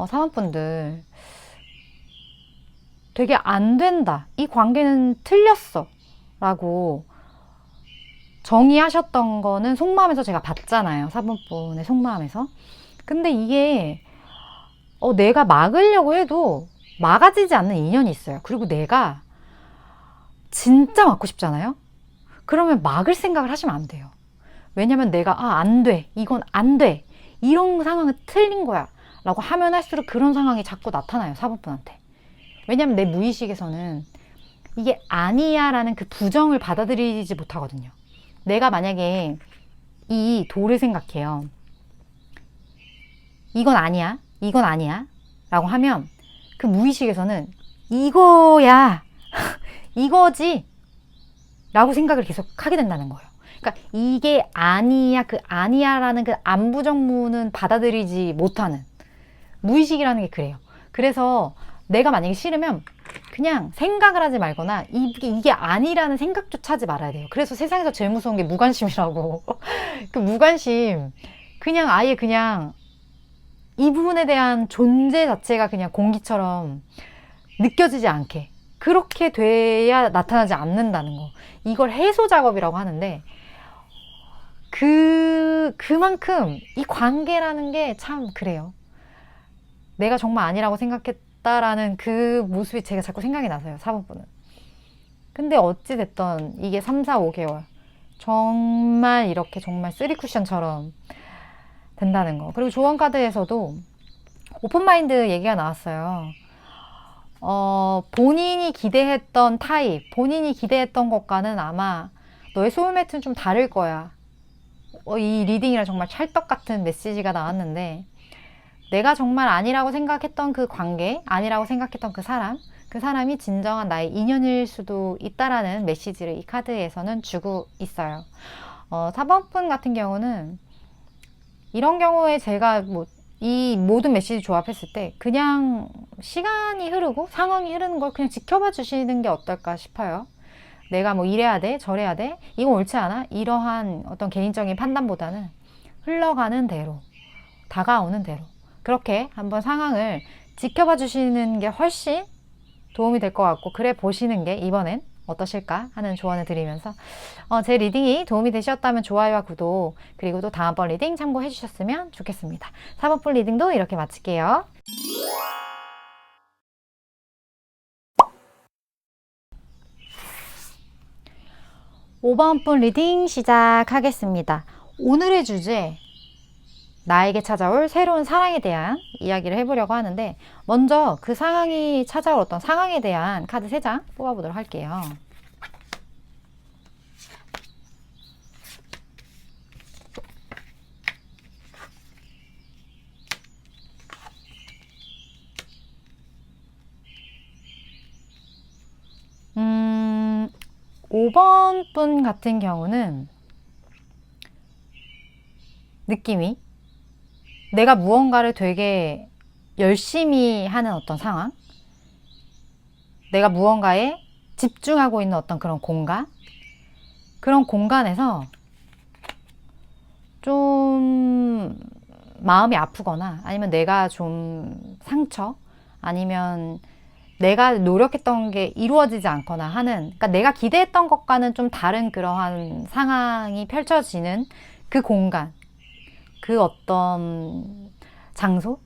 사모분들 되게 안 된다, 이 관계는 틀렸어 라고 정의하셨던 거는 속마음에서 제가 봤잖아요. 사모분의 속마음에서. 근데 이게 내가 막으려고 해도 막아지지 않는 인연이 있어요. 그리고 내가 진짜 막고 싶잖아요. 그러면 막을 생각을 하시면 안 돼요. 왜냐면 내가 안 돼, 이건 안 돼, 이런 상황은 틀린 거야 라고 하면 할수록 그런 상황이 자꾸 나타나요. 사모분한테. 왜냐면 내 무의식에서는 이게 아니야 라는 그 부정을 받아들이지 못하거든요. 내가 만약에 이 도를 생각해요. 이건 아니야, 이건 아니야 라고 하면 그 무의식에서는 이거야, 이거지 라고 생각을 계속 하게 된다는 거예요. 그러니까 이게 아니야, 그 아니야 라는 그 안부정문은 받아들이지 못하는 무의식이라는 게 그래요. 그래서 내가 만약에 싫으면 그냥 생각을 하지 말거나 이게 아니라는 생각조차 하지 말아야 돼요. 그래서 세상에서 제일 무서운 게 무관심이라고. 그 무관심, 그냥 아예 그냥 이 부분에 대한 존재 자체가 그냥 공기처럼 느껴지지 않게, 그렇게 돼야 나타나지 않는다는 거. 이걸 해소 작업이라고 하는데, 그만큼 이 관계라는 게 참 그래요. 내가 정말 아니라고 생각했다라는 그 모습이 제가 자꾸 생각이 나서요. 4번분은. 근데 어찌됐던 이게 3, 4, 5개월 정말 이렇게 정말 3쿠션처럼 된다는 거. 그리고 조언카드에서도 오픈마인드 얘기가 나왔어요. 본인이 기대했던 타입, 본인이 기대했던 것과는 아마 너의 소울메이트는 좀 다를 거야. 이 리딩이랑 정말 찰떡같은 메시지가 나왔는데, 내가 정말 아니라고 생각했던 그 관계, 아니라고 생각했던 그 사람이 진정한 나의 인연일 수도 있다라는 메시지를 이 카드에서는 주고 있어요. 4번분 같은 경우는 이런 경우에 제가 이 모든 메시지 조합했을 때 그냥 시간이 흐르고 상황이 흐르는 걸 그냥 지켜봐 주시는 게 어떨까 싶어요. 내가 이래야 돼, 저래야 돼, 이건 옳지 않아, 이러한 어떤 개인적인 판단보다는 흘러가는 대로, 다가오는 대로 그렇게 한번 상황을 지켜봐 주시는 게 훨씬 도움이 될 것 같고, 그래 보시는 게 이번엔 어떠실까 하는 조언을 드리면서 제 리딩이 도움이 되셨다면 좋아요와 구독, 그리고 또 다음번 리딩 참고해 주셨으면 좋겠습니다. 4번분 리딩도 이렇게 마칠게요. (5번분) 리딩 시작하겠습니다. 오늘의 주제, 나에게 찾아올 새로운 사랑에 대한 이야기를 해보려고 하는데, 먼저 그 상황이 찾아올 어떤 상황에 대한 카드 3장 뽑아보도록 할게요. 5번 분 같은 경우는 느낌이 내가 무언가를 되게 열심히 하는 어떤 상황, 내가 무언가에 집중하고 있는 어떤 그런 공간, 그런 공간에서 좀 마음이 아프거나 아니면 내가 좀 상처, 아니면 내가 노력했던 게 이루어지지 않거나 하는, 그러니까 내가 기대했던 것과는 좀 다른 그러한 상황이 펼쳐지는 그 공간, 그 어떤 장소,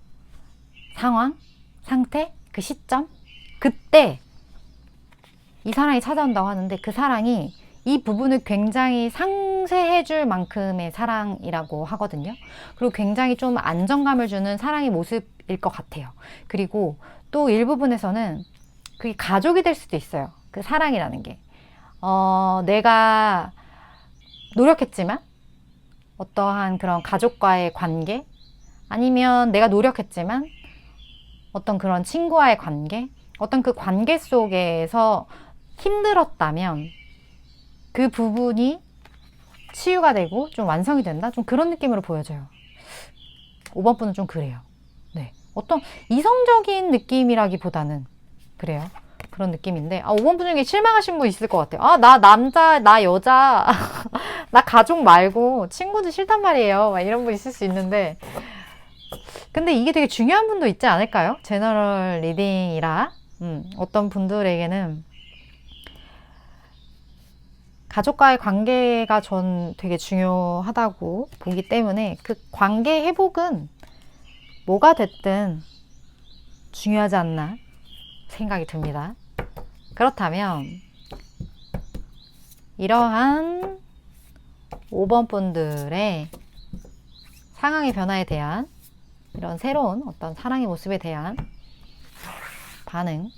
상황, 상태, 그 시점, 그때 이 사랑이 찾아온다고 하는데, 그 사랑이 이 부분을 굉장히 상쇄해 줄 만큼의 사랑이라고 하거든요. 그리고 굉장히 좀 안정감을 주는 사랑의 모습일 것 같아요. 그리고 또 일부분에서는 그게 가족이 될 수도 있어요. 그 사랑이라는 게. 내가 노력했지만 어떠한 그런 가족과의 관계, 아니면 내가 노력했지만 어떤 그런 친구와의 관계, 어떤 그 관계 속에서 힘들었다면 그 부분이 치유가 되고 좀 완성이 된다? 좀 그런 느낌으로 보여져요. 5번 분은 좀 그래요. 네. 어떤 이성적인 느낌이라기보다는 그래요. 그런 느낌인데, 5번 분 중에 실망하신 분 있을 것 같아요. 나 남자, 나 여자, 나 가족 말고 친구도 싫단 말이에요. 막 이런 분 있을 수 있는데, 근데 이게 되게 중요한 분도 있지 않을까요? 제너럴 리딩이라. 어떤 분들에게는 가족과의 관계가 전 되게 중요하다고 보기 때문에 그 관계 회복은 뭐가 됐든 중요하지 않나 생각이 듭니다. 그렇다면 이러한 5번 분들의 상황의 변화에 대한 이런 새로운 어떤 사랑의 모습에 대한 반응,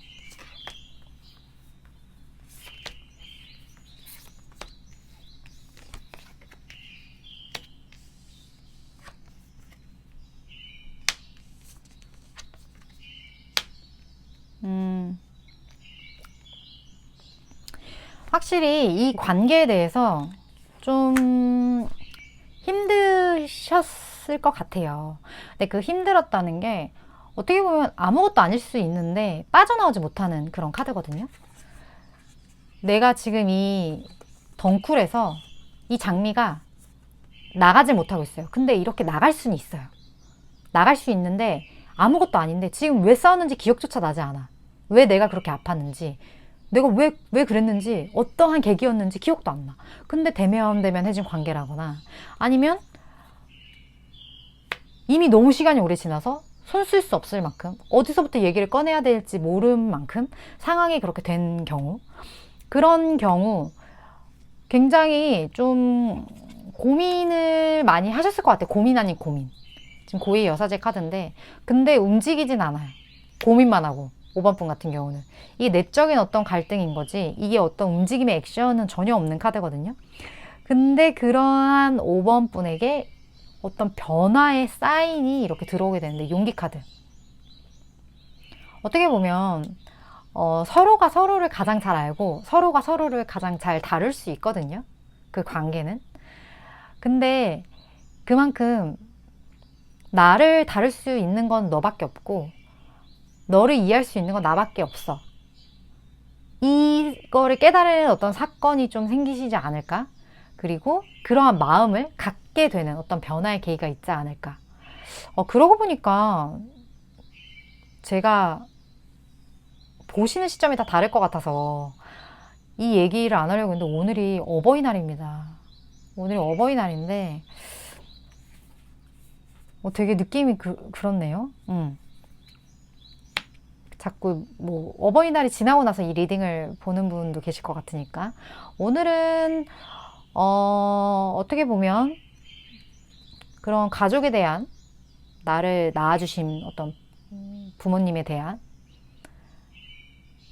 확실히 이 관계에 대해서 좀 힘드셨을 것 같아요. 근데 그 힘들었다는 게 어떻게 보면 아무것도 아닐 수 있는데 빠져나오지 못하는 그런 카드거든요. 내가 지금 이 덩쿨에서 이 장미가 나가지 못하고 있어요. 근데 이렇게 나갈 수는 있어요. 나갈 수 있는데 아무것도 아닌데 지금 왜 싸웠는지 기억조차 나지 않아. 왜 내가 그렇게 아팠는지, 내가 왜 그랬는지, 어떠한 계기였는지 기억도 안 나. 근데 대면대면해진 관계라거나, 아니면 이미 너무 시간이 오래 지나서 손 쓸 수 없을 만큼, 어디서부터 얘기를 꺼내야 될지 모르는 만큼 상황이 그렇게 된 경우, 그런 경우 굉장히 좀 고민을 많이 하셨을 것 같아요. 고민 아닌 고민. 지금 고의 여사제 카드인데, 근데 움직이진 않아요. 고민만 하고. 5번 분 같은 경우는 이게 내적인 어떤 갈등인 거지, 이게 어떤 움직임의 액션은 전혀 없는 카드거든요. 근데 그러한 5번 분에게 어떤 변화의 사인이 이렇게 들어오게 되는데, 용기 카드. 어떻게 보면 서로가 서로를 가장 잘 알고 서로가 서로를 가장 잘 다룰 수 있거든요. 그 관계는. 근데 그만큼 나를 다룰 수 있는 건 너밖에 없고 너를 이해할 수 있는 건 나밖에 없어. 이거를 깨달은 어떤 사건이 좀 생기시지 않을까? 그리고 그러한 마음을 갖게 되는 어떤 변화의 계기가 있지 않을까? 그러고 보니까 제가 보시는 시점이 다 다를 것 같아서 이 얘기를 안 하려고 했는데, 오늘이 어버이날입니다. 오늘이 어버이날인데 되게 느낌이 그렇네요. 자꾸 뭐 어버이날이 지나고 나서 이 리딩을 보는 분도 계실 것 같으니까, 오늘은 어떻게 보면 그런 가족에 대한, 나를 낳아주신 어떤 부모님에 대한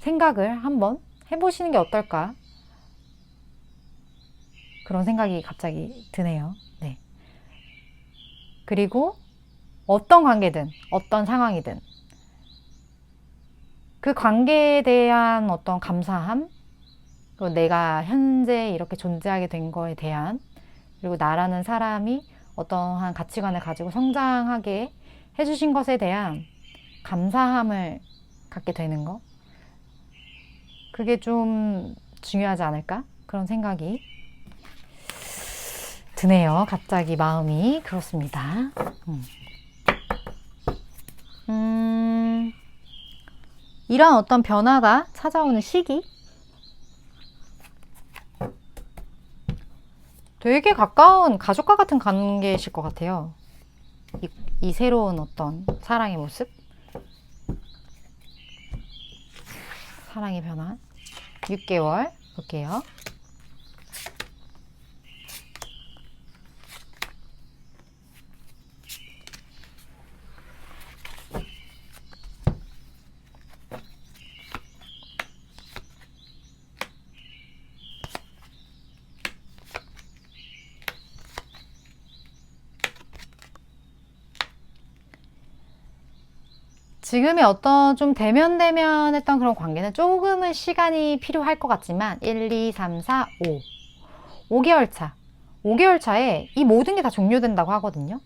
생각을 한번 해보시는 게 어떨까, 그런 생각이 갑자기 드네요. 네. 그리고 어떤 관계든 어떤 상황이든 그 관계에 대한 어떤 감사함, 그리고 내가 현재 이렇게 존재하게 된 거에 대한, 그리고 나라는 사람이 어떠한 가치관을 가지고 성장하게 해주신 것에 대한 감사함을 갖게 되는 거. 그게 좀 중요하지 않을까? 그런 생각이 드네요. 갑자기 마음이 그렇습니다. 이런 어떤 변화가 찾아오는 시기? 되게 가까운 가족과 같은 관계이실 것 같아요. 이 새로운 어떤 사랑의 모습? 사랑의 변화. 6개월 볼게요. 지금의 어떤 좀 대면대면했던 그런 관계는 조금은 시간이 필요할 것 같지만 1, 2, 3, 4, 5 5개월 차 5개월 차에 이 모든 게 다 종료된다고 하거든요.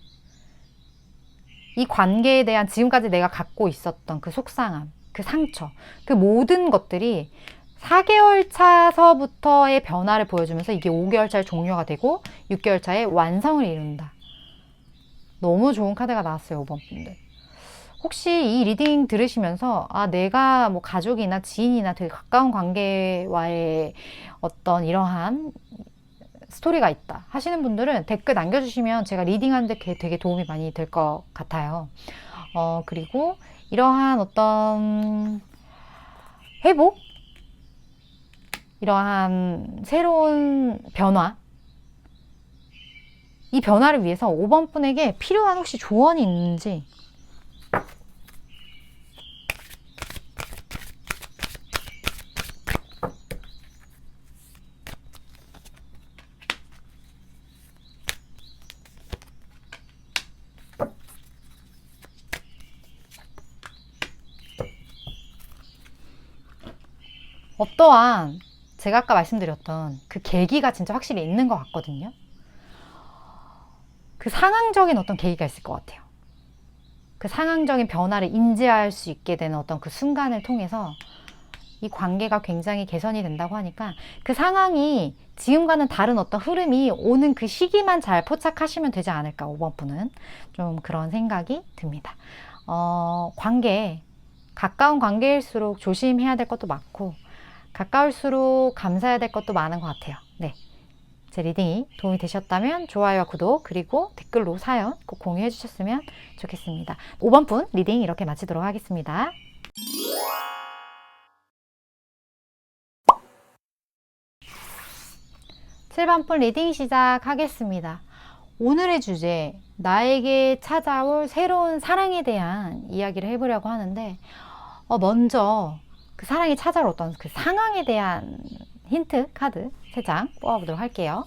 이 관계에 대한 지금까지 내가 갖고 있었던 그 속상함, 그 상처, 그 모든 것들이 4개월 차서부터의 변화를 보여주면서 이게 5개월 차에 종료가 되고 6개월 차에 완성을 이룬다. 너무 좋은 카드가 나왔어요, 5번 분들. 혹시 이 리딩 들으시면서 내가 뭐 가족이나 지인이나 되게 가까운 관계와의 어떤 이러한 스토리가 있다 하시는 분들은 댓글 남겨주시면 제가 리딩하는데 되게 도움이 많이 될 것 같아요. 그리고 이러한 어떤 회복, 이러한 새로운 변화, 이 변화를 위해서 5번 분에게 필요한 혹시 조언이 있는지 어떠한 제가 아까 말씀드렸던 그 계기가 진짜 확실히 있는 것 같거든요. 그 상황적인 어떤 계기가 있을 것 같아요. 그 상황적인 변화를 인지할 수 있게 되는 어떤 그 순간을 통해서 이 관계가 굉장히 개선이 된다고 하니까 그 상황이 지금과는 다른 어떤 흐름이 오는 그 시기만 잘 포착하시면 되지 않을까, 5번 분은. 좀 그런 생각이 듭니다. 관계, 가까운 관계일수록 조심해야 될 것도 많고 가까울수록 감사해야 될 것도 많은 것 같아요. 네, 제 리딩이 도움이 되셨다면 좋아요와 구독 그리고 댓글로 사연 꼭 공유해 주셨으면 좋겠습니다. 5번 분 리딩 이렇게 마치도록 하겠습니다. 7번 분 리딩 시작하겠습니다. 오늘의 주제, 나에게 찾아올 새로운 사랑에 대한 이야기를 해보려고 하는데 먼저 그 사랑이 찾아올 어떤 그 상황에 대한 힌트 카드 3장 뽑아보도록 할게요.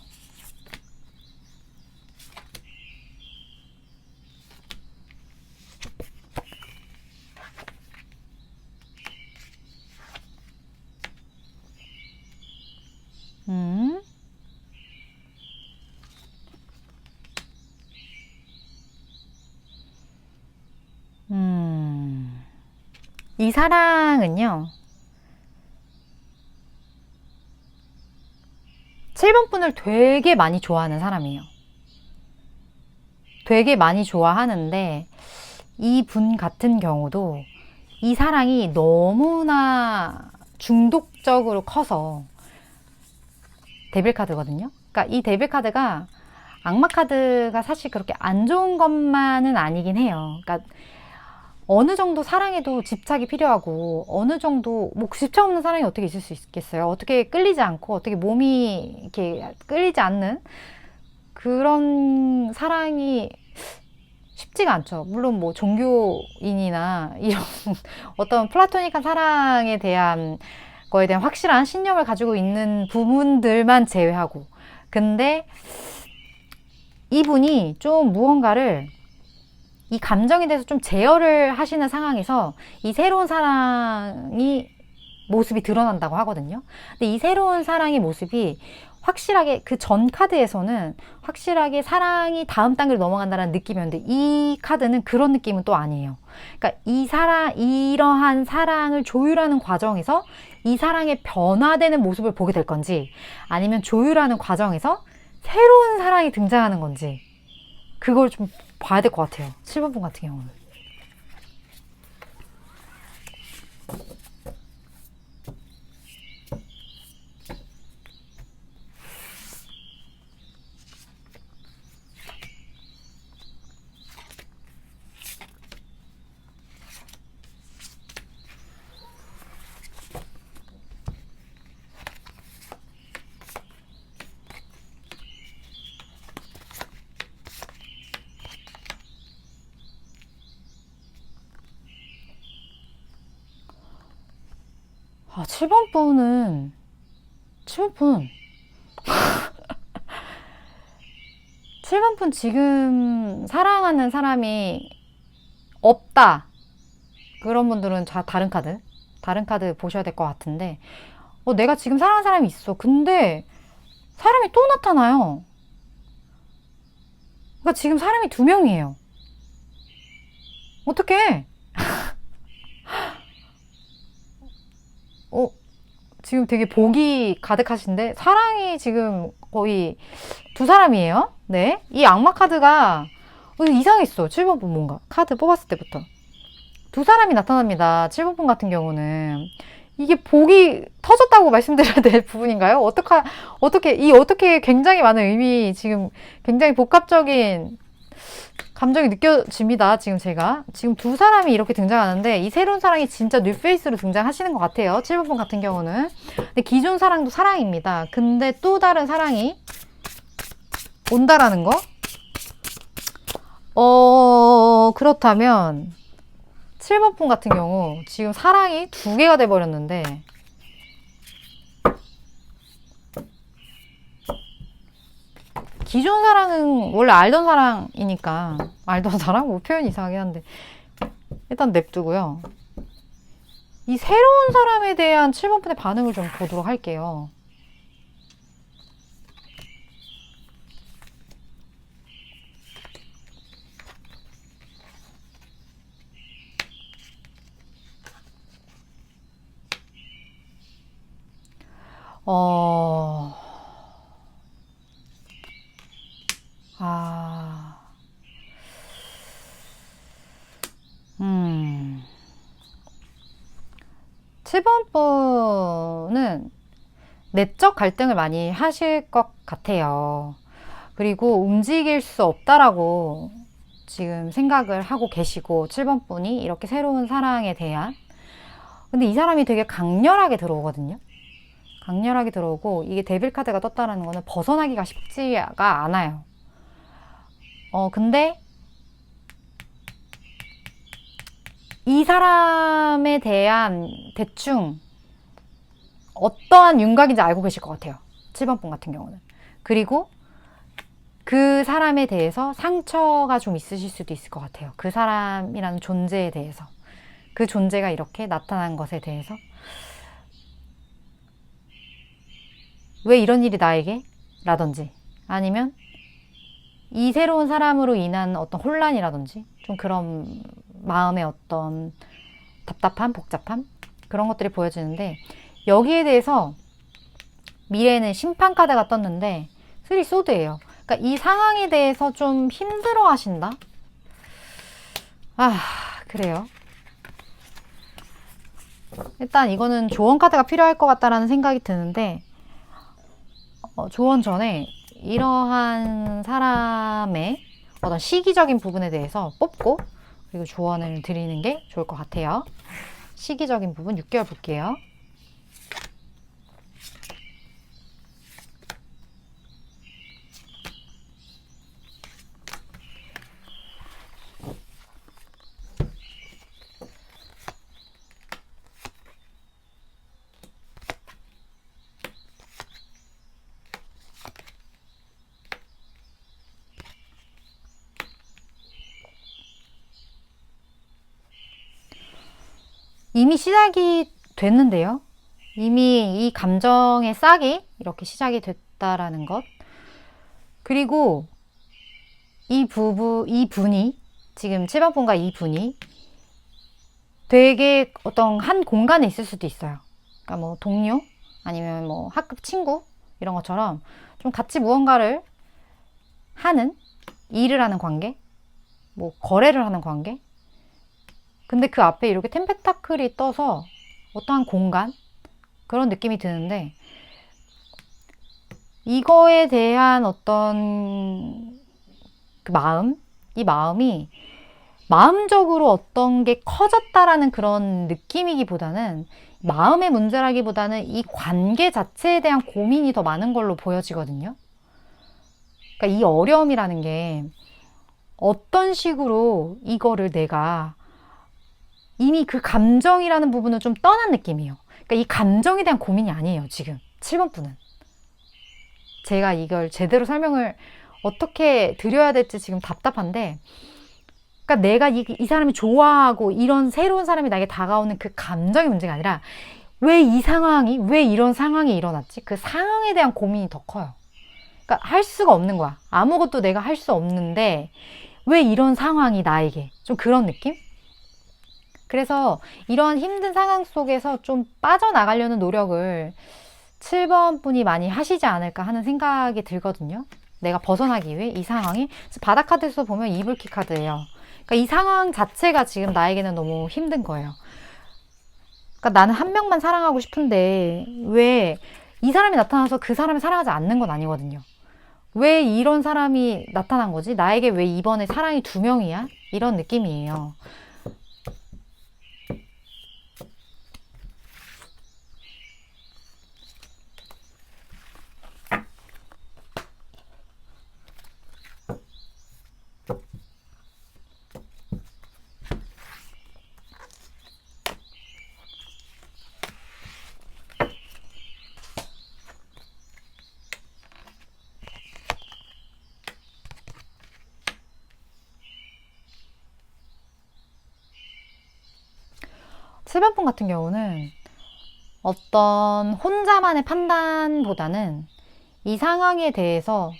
이 사랑은요, 7번 분을 되게 많이 좋아하는 사람이에요. 되게 많이 좋아하는데 이 분 같은 경우도 이 사랑이 너무나 중독적으로 커서 데빌 카드거든요. 그러니까 이 데빌 카드가 악마 카드가 사실 그렇게 안 좋은 것만은 아니긴 해요. 그러니까 어느 정도 사랑에도 집착이 필요하고 어느 정도 뭐 집착 없는 사랑이 어떻게 있을 수 있겠어요. 어떻게 끌리지 않고 어떻게 몸이 이렇게 끌리지 않는 그런 사랑이 쉽지가 않죠. 물론 뭐 종교인이나 이런 어떤 플라토닉한 사랑에 대한 거에 대한 확실한 신념을 가지고 있는 부분들만 제외하고, 근데 이분이 좀 무언가를 이 감정에 대해서 좀 제어를 하시는 상황에서 이 새로운 사랑이 모습이 드러난다고 하거든요. 근데 이 새로운 사랑의 모습이 확실하게 그 전 카드에서는 확실하게 사랑이 다음 단계로 넘어간다는 느낌이었는데 이 카드는 그런 느낌은 또 아니에요. 그러니까 이러한 사랑을 조율하는 과정에서 이 사랑의 변화되는 모습을 보게 될 건지 아니면 조율하는 과정에서 새로운 사랑이 등장하는 건지 그걸 좀 봐야 될 것 같아요. 7번 분 같은 경우는. 아, 7번 분은 7번 분 7번 분 지금 사랑하는 사람이 없다. 그런 분들은 다른 카드 보셔야 될 것 같은데, 내가 지금 사랑하는 사람이 있어. 근데 사람이 또 나타나요. 그러니까 지금 사람이 두 명이에요. 어떡해? 어, 지금 되게 복이 가득하신데, 사랑이 지금 거의 두 사람이에요. 네. 이 악마 카드가 이상했어. 7번 분 뭔가. 카드 뽑았을 때부터. 두 사람이 나타납니다. 7번 분 같은 경우는. 이게 복이 터졌다고 말씀드려야 될 부분인가요? 어떻게 굉장히 많은 의미, 지금 굉장히 복합적인 감정이 느껴집니다. 지금 두 사람이 이렇게 등장하는데, 이 새로운 사랑이 진짜 뉴페이스로 등장하시는 것 같아요. 7번 분 같은 경우는. 근데 기존 사랑도 사랑입니다. 근데 또 다른 사랑이 온다라는 거? 그렇다면, 7번 분 같은 경우 지금 사랑이 두 개가 돼버렸는데 기존 사랑은 원래 알던 사랑이니까 알던 사랑? 뭐 표현이 이상하긴 한데 일단 냅두고요. 이 새로운 사람에 대한 7번 분의 반응을 좀 보도록 할게요. 어... 아... 7번 분은 내적 갈등을 많이 하실 것 같아요. 그리고 움직일 수 없다라고 지금 생각을 하고 계시고 7번 분이 이렇게 새로운 사랑에 대한 근데 이 사람이 되게 강렬하게 들어오거든요. 강렬하게 들어오고 이게 데빌 카드가 떴다는 거는 벗어나기가 쉽지가 않아요. 근데 이 사람에 대한 대충 어떠한 윤곽인지 알고 계실 것 같아요. 7번 분 같은 경우는. 그리고 그 사람에 대해서 상처가 좀 있으실 수도 있을 것 같아요. 그 사람이라는 존재에 대해서. 그 존재가 이렇게 나타난 것에 대해서. 왜 이런 일이 나에게? 라든지. 아니면 이 새로운 사람으로 인한 어떤 혼란이라든지 좀 그런 마음의 어떤 답답함, 복잡함 그런 것들이 보여지는데 여기에 대해서 미래에는 심판 카드가 떴는데 3 소드예요. 그러니까 이 상황에 대해서 좀 힘들어 하신다? 그래요. 일단 이거는 조언 카드가 필요할 것 같다라는 생각이 드는데 조언 전에 이러한 사람의 어떤 시기적인 부분에 대해서 뽑고 그리고 조언을 드리는 게 좋을 것 같아요. 시기적인 부분 6개월 볼게요. 이미 시작이 됐는데요. 이미 이 감정의 싹이 이렇게 시작이 됐다라는 것. 그리고 이 분이, 지금 7번 분과 이 분이 되게 어떤 한 공간에 있을 수도 있어요. 그러니까 뭐 동료, 아니면 뭐 학급 친구, 이런 것처럼 좀 같이 무언가를 하는, 일을 하는 관계, 뭐 거래를 하는 관계. 근데 그 앞에 이렇게 템페타클이 떠서 어떠한 공간, 그런 느낌이 드는데, 이거에 대한 어떤 그 마음, 이 마음이 마음적으로 어떤 게 커졌다라는 그런 느낌이기보다는, 마음의 문제라기보다는 이 관계 자체에 대한 고민이 더 많은 걸로 보여지거든요. 그러니까 이 어려움이라는 게 어떤 식으로 이거를 내가, 이미 그 감정이라는 부분은 좀 떠난 느낌이에요. 그러니까 이 감정에 대한 고민이 아니에요, 지금 7번 분은. 제가 이걸 제대로 설명을 어떻게 드려야 될지 지금 답답한데, 그러니까 내가 이 사람이 좋아하고 이런 새로운 사람이 나에게 다가오는 그 감정의 문제가 아니라, 왜 이 상황이, 왜 이런 상황이 일어났지? 그 상황에 대한 고민이 더 커요. 그러니까 할 수가 없는 거야. 아무것도 내가 할 수 없는데 왜 이런 상황이 나에게, 좀 그런 느낌? 그래서 이런 힘든 상황 속에서 좀 빠져나가려는 노력을 7번 분이 많이 하시지 않을까 하는 생각이 들거든요. 내가 벗어나기 위해 이 상황이. 바닥 카드에서 보면 이불키 카드예요. 그러니까 이 상황 자체가 지금 나에게는 너무 힘든 거예요. 그러니까 나는 한 명만 사랑하고 싶은데 왜 이 사람이 나타나서 그 사람을 사랑하지 않는 건 아니거든요. 왜 이런 사람이 나타난 거지? 나에게 왜 이번에 사랑이 2명이야? 이런 느낌이에요. 7번 분 같은 경우는 어떤 혼자만의 판단보다는 이 상황에 대해서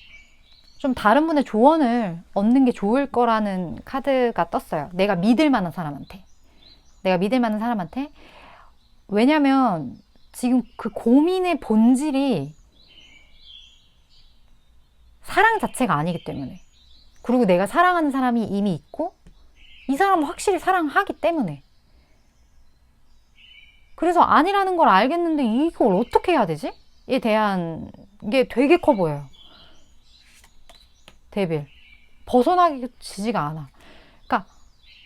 좀 다른 분의 조언을 얻는 게 좋을 거라는 카드가 떴어요. 내가 믿을 만한 사람한테. 내가 믿을 만한 사람한테. 왜냐면 지금 그 고민의 본질이 사랑 자체가 아니기 때문에. 그리고 내가 사랑하는 사람이 이미 있고 이 사람을 확실히 사랑하기 때문에. 그래서 아니라는 걸 알겠는데 이걸 어떻게 해야 되지? 에 대한 게 되게 커 보여요. 데빌. 벗어나지가 않아. 그러니까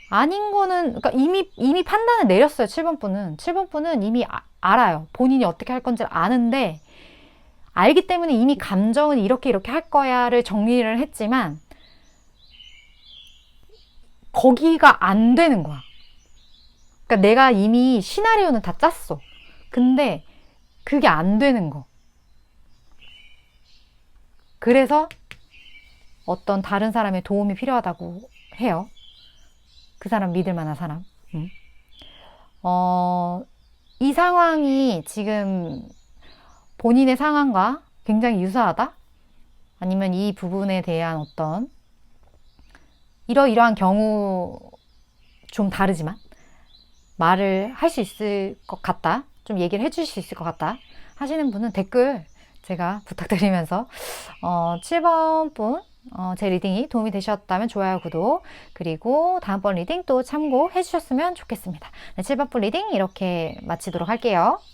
아닌 거는, 그러니까 이미 판단을 내렸어요. 7번 분은. 7번 분은 이미 알아요. 본인이 어떻게 할 건지 아는데, 알기 때문에 이미 감정은 이렇게 할 거야를 정리를 했지만 거기가 안 되는 거야. 그러니까 내가 이미 시나리오는 다 짰어. 근데 그게 안 되는 거. 그래서 어떤 다른 사람의 도움이 필요하다고 해요. 그 사람 믿을 만한 사람. 이 상황이 지금 본인의 상황과 굉장히 유사하다? 아니면 이 부분에 대한 어떤 이러이러한 경우 좀 다르지만 말을 할 수 있을 것 같다, 좀 얘기를 해주실 수 있을 것 같다 하시는 분은 댓글 제가 부탁드리면서 7번 분 제 리딩이 도움이 되셨다면 좋아요, 구독, 그리고 다음번 리딩 또 참고해 주셨으면 좋겠습니다. 네, 7번 분 리딩 이렇게 마치도록 할게요.